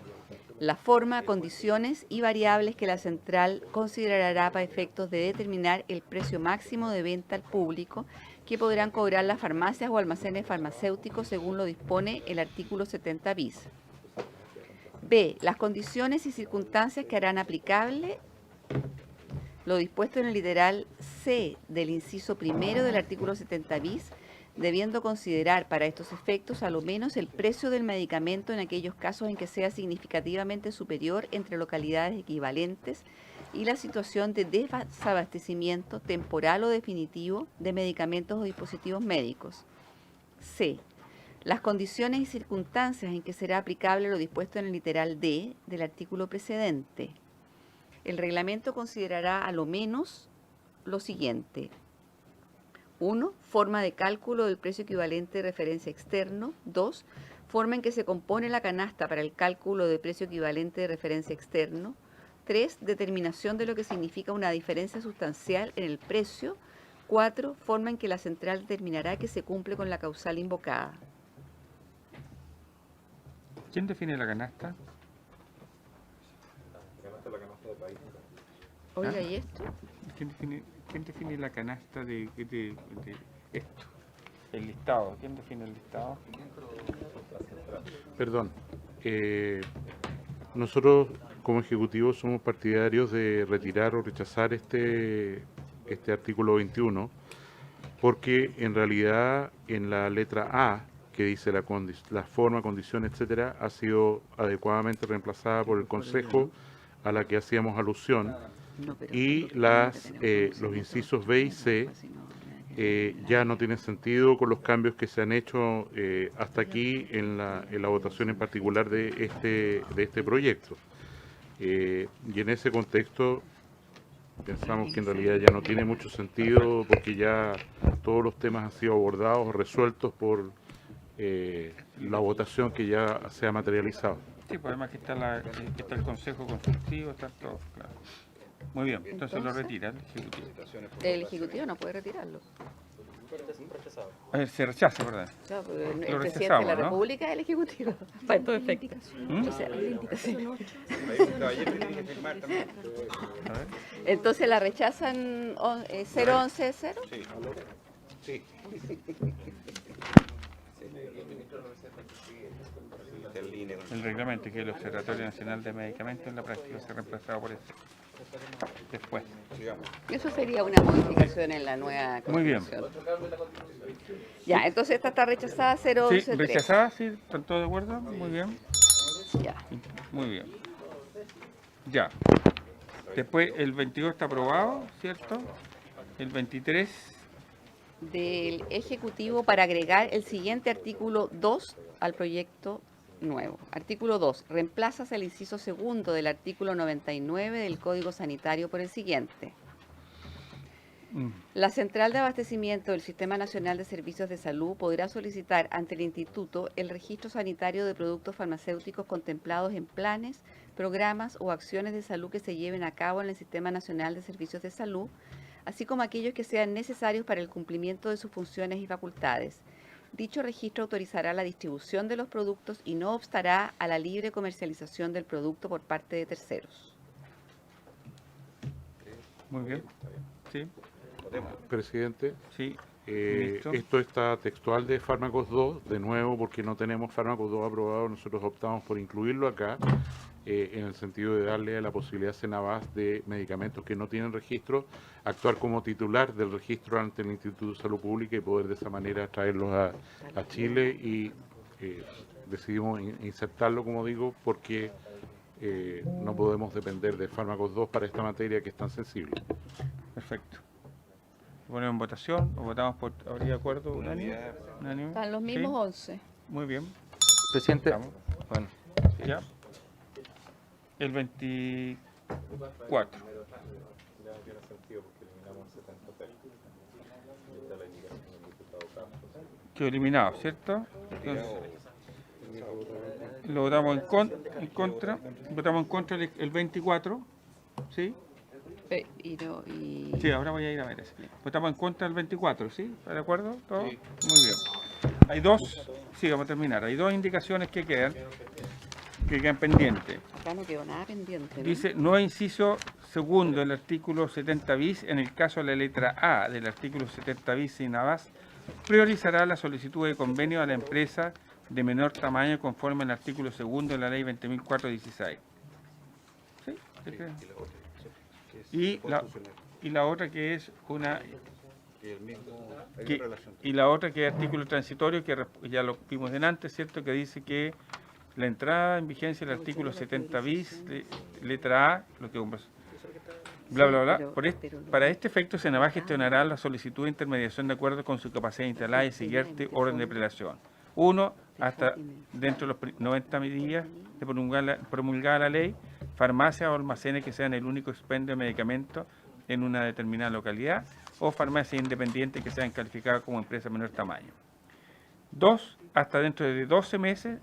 La forma, condiciones y variables que la central considerará para efectos de determinar el precio máximo de venta al público que podrán cobrar las farmacias o almacenes farmacéuticos según lo dispone el artículo 70 bis. B. Las condiciones y circunstancias que harán aplicable lo dispuesto en el literal C del inciso primero del artículo 70 bis, debiendo considerar para estos efectos a lo menos el precio del medicamento en aquellos casos en que sea significativamente superior entre localidades equivalentes y la situación de desabastecimiento temporal o definitivo de medicamentos o dispositivos médicos. C. Las condiciones y circunstancias en que será aplicable lo dispuesto en el literal D del artículo precedente. El reglamento considerará a lo menos lo siguiente. 1. Forma de cálculo del precio equivalente de referencia externo. 2. Forma en que se compone la canasta para el cálculo de precio equivalente de referencia externo. 3. Determinación de lo que significa una diferencia sustancial en el precio. 4. Forma en que la central determinará que se cumple con la causal invocada. ¿Quién define la canasta? Oiga, ¿y esto? ¿Quién define la canasta de esto? El listado. ¿Quién define el listado? Perdón. Nosotros como Ejecutivo somos partidarios de retirar o rechazar este artículo 21 porque en realidad en la letra A que dice la forma, condición, etcétera, ha sido adecuadamente reemplazada por el Consejo a la que hacíamos alusión y los incisos B y C ya no tienen sentido con los cambios que se han hecho hasta aquí en la votación en particular de este proyecto. Y en ese contexto pensamos que en realidad ya no tiene mucho sentido porque ya todos los temas han sido abordados o resueltos por la votación que ya se ha materializado. Sí, pues además que está el Consejo Consultivo, está todo, claro. Muy bien, entonces lo retira el Ejecutivo. El Ejecutivo no puede retirarlo. A ver, se rechaza, ¿verdad? No, pero el Lo presidente de la rechazamos, ¿no? República es el Ejecutivo. Para estos efectos. O sea, la indicación. Entonces la rechazan 011-0. Sí. El reglamento que el Observatorio Nacional de Medicamentos en la práctica se ha reemplazado por este. Después. Eso sería una modificación en la nueva Muy bien. Constitución. Ya, entonces esta está rechazada 011-3. Sí, rechazada, sí, ¿están todos de acuerdo? Muy bien. Ya. Muy bien. Ya. Después el 22 está aprobado, ¿cierto? El 23. Del Ejecutivo para agregar el siguiente artículo 2 al proyecto nuevo. Artículo 2. Reemplazas el inciso segundo del artículo 99 del Código Sanitario por el siguiente. La Central de Abastecimiento del Sistema Nacional de Servicios de Salud podrá solicitar ante el Instituto el registro sanitario de productos farmacéuticos contemplados en planes, programas o acciones de salud que se lleven a cabo en el Sistema Nacional de Servicios de Salud, así como aquellos que sean necesarios para el cumplimiento de sus funciones y facultades. Dicho registro autorizará la distribución de los productos y no obstará a la libre comercialización del producto por parte de terceros. Muy bien. Sí. Presidente, Sí. Listo. esto está textual de fármacos 2, de nuevo porque no tenemos fármacos 2 aprobados, nosotros optamos por incluirlo acá, en el sentido de darle la posibilidad a Senabas de medicamentos que no tienen registro, actuar como titular del registro ante el Instituto de Salud Pública y poder de esa manera traerlos a Chile y decidimos insertarlo, como digo, porque no podemos depender de fármacos 2 para esta materia que es tan sensible. Perfecto. Ponemos en votación, o votamos por, ¿habría de acuerdo unánime? ¿Unánime? Están los mismos 11. Muy bien. Presidente, Estamos. bueno, Ya. El 24. Quedó eliminado, ¿cierto? Entonces, lo votamos en contra. Votamos en contra el 24. ¿Sí? Sí, ahora voy a ir a ver ese. Votamos en contra del 24, ¿sí? ¿Está de acuerdo? ¿Todo? Sí. Muy bien. Hay dos, sí, vamos a terminar. Hay dos indicaciones que quedan pendientes. Acá no quedó nada pendiente, ¿no? Dice, nuevo inciso segundo del artículo 70 bis, en el caso de la letra A del artículo 70 bis, Senabas priorizará la solicitud de convenio a la empresa de menor tamaño conforme al artículo segundo de la ley 20.416. ¿Sí? Y la otra que es una... y la otra que es artículo transitorio, que ya lo vimos delante, ¿cierto? Que dice que la entrada en vigencia del artículo 70 bis, letra A, lo que bla, bla, bla. Para este efecto, Senabas gestionará la solicitud de intermediación de acuerdo con su capacidad instalada y siguiente orden de prelación. 1. Hasta dentro de los 90 días de promulgada la ley, farmacias o almacenes que sean el único expendio de medicamentos en una determinada localidad, o farmacias independientes que sean calificadas como empresas de menor tamaño. 2. Hasta dentro de 12 meses,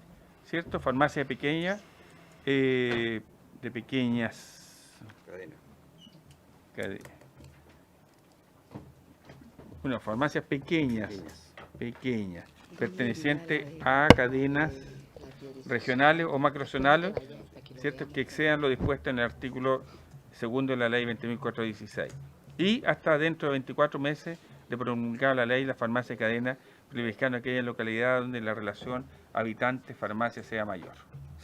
¿cierto? Farmacias pequeñas, de pequeñas cadenas. Bueno, farmacias pequeñas, pertenecientes a cadenas regionales o macrozonales, ¿cierto? Que excedan lo dispuesto en el artículo segundo de la ley 20.416. Y hasta dentro de 24 meses de promulgar la ley, la farmacia cadena privilegiando aquella localidad donde la relación habitante-farmacia sea mayor.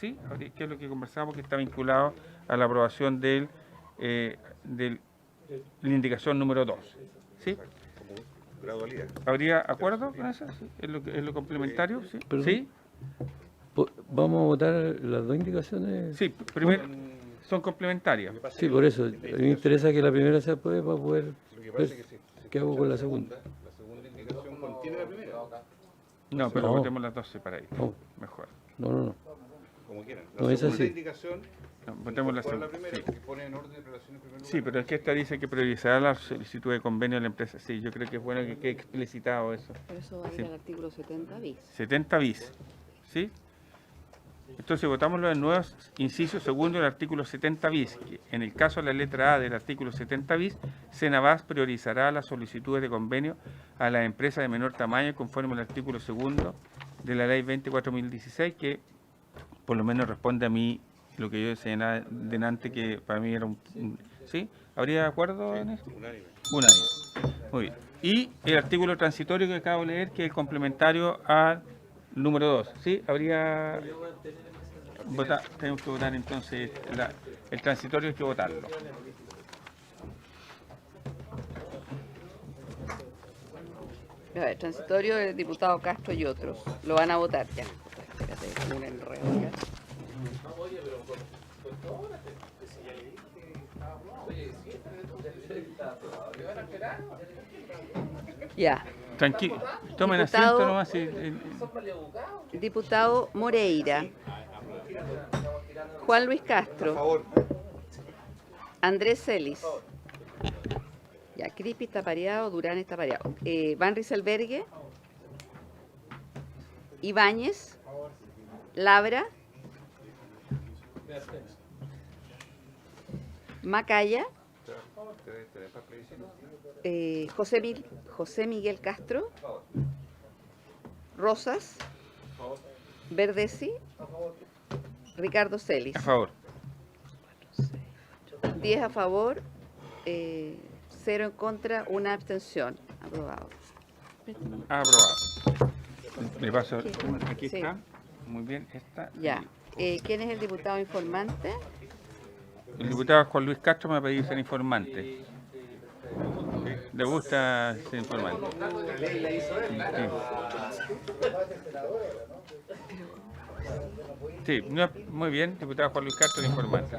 ¿Sí? ¿Qué es lo que conversamos? Que está vinculado a la aprobación de la indicación número 2. ¿Sí? Gradualidad. ¿Habría acuerdo con eso? ¿Sí? ¿Es lo complementario? ¿Sí? ¿Sí? ¿Vamos a votar las dos indicaciones? Sí, primero son complementarias. Sí, por eso. A mí me interesa que la primera se apruebe para poder ver qué hago con la segunda. La segunda indicación contiene la primera. No, pero votemos las dos separadas. No. Mejor. No. Como quieran. No es así. Indicación, votemos la segunda. segunda. Sí. Que pone en orden de relación en primer lugar. Sí, pero es que esta dice que priorizará la solicitud de convenio de la empresa. Sí, yo creo que es bueno que quede explicitado eso. Pero eso va a ir al artículo 70 bis. 70 bis. ¿Sí? Entonces votamos los nuevos incisos segundo del artículo 70 bis. Que en el caso de la letra A del artículo 70 bis, Senabas priorizará las solicitudes de convenio a las empresas de menor tamaño conforme al artículo segundo de la ley 24.016, que por lo menos responde a mí lo que yo decía delante, que para mí era ¿sí? ¿Habría acuerdo en eso? Unánime. Muy bien. Y el artículo transitorio que acabo de leer, que es complementario al número 2. ¿Sí? Habría... tenemos que votar entonces, el transitorio hay que votarlo. El transitorio del diputado Castro y otros. Lo van a votar ya. Espérate, un enredo ya. Ya. Tranquilo, tomen asiento nomás. Diputado Moreira. Juan Luis Castro. Andrés Celis. Ya, Crispi está pareado, Durán está pareado. Van Rieselberghe. Ibáñez. Labra. Macaya. José Miguel Castro. Rosas. Verdesi. Ricardo Celis. A favor. 10 a favor. 0 en contra, 1 abstención. Aprobado. Aprobado. Me paso, aquí Sí. está. Muy bien, esta. Ya. ¿Quién es el diputado informante? El diputado Juan Luis Castro me ha pedido ser informante. ¿Le gusta ser informante? Sí, no, muy bien, diputado Juan Luis Castro, el informante.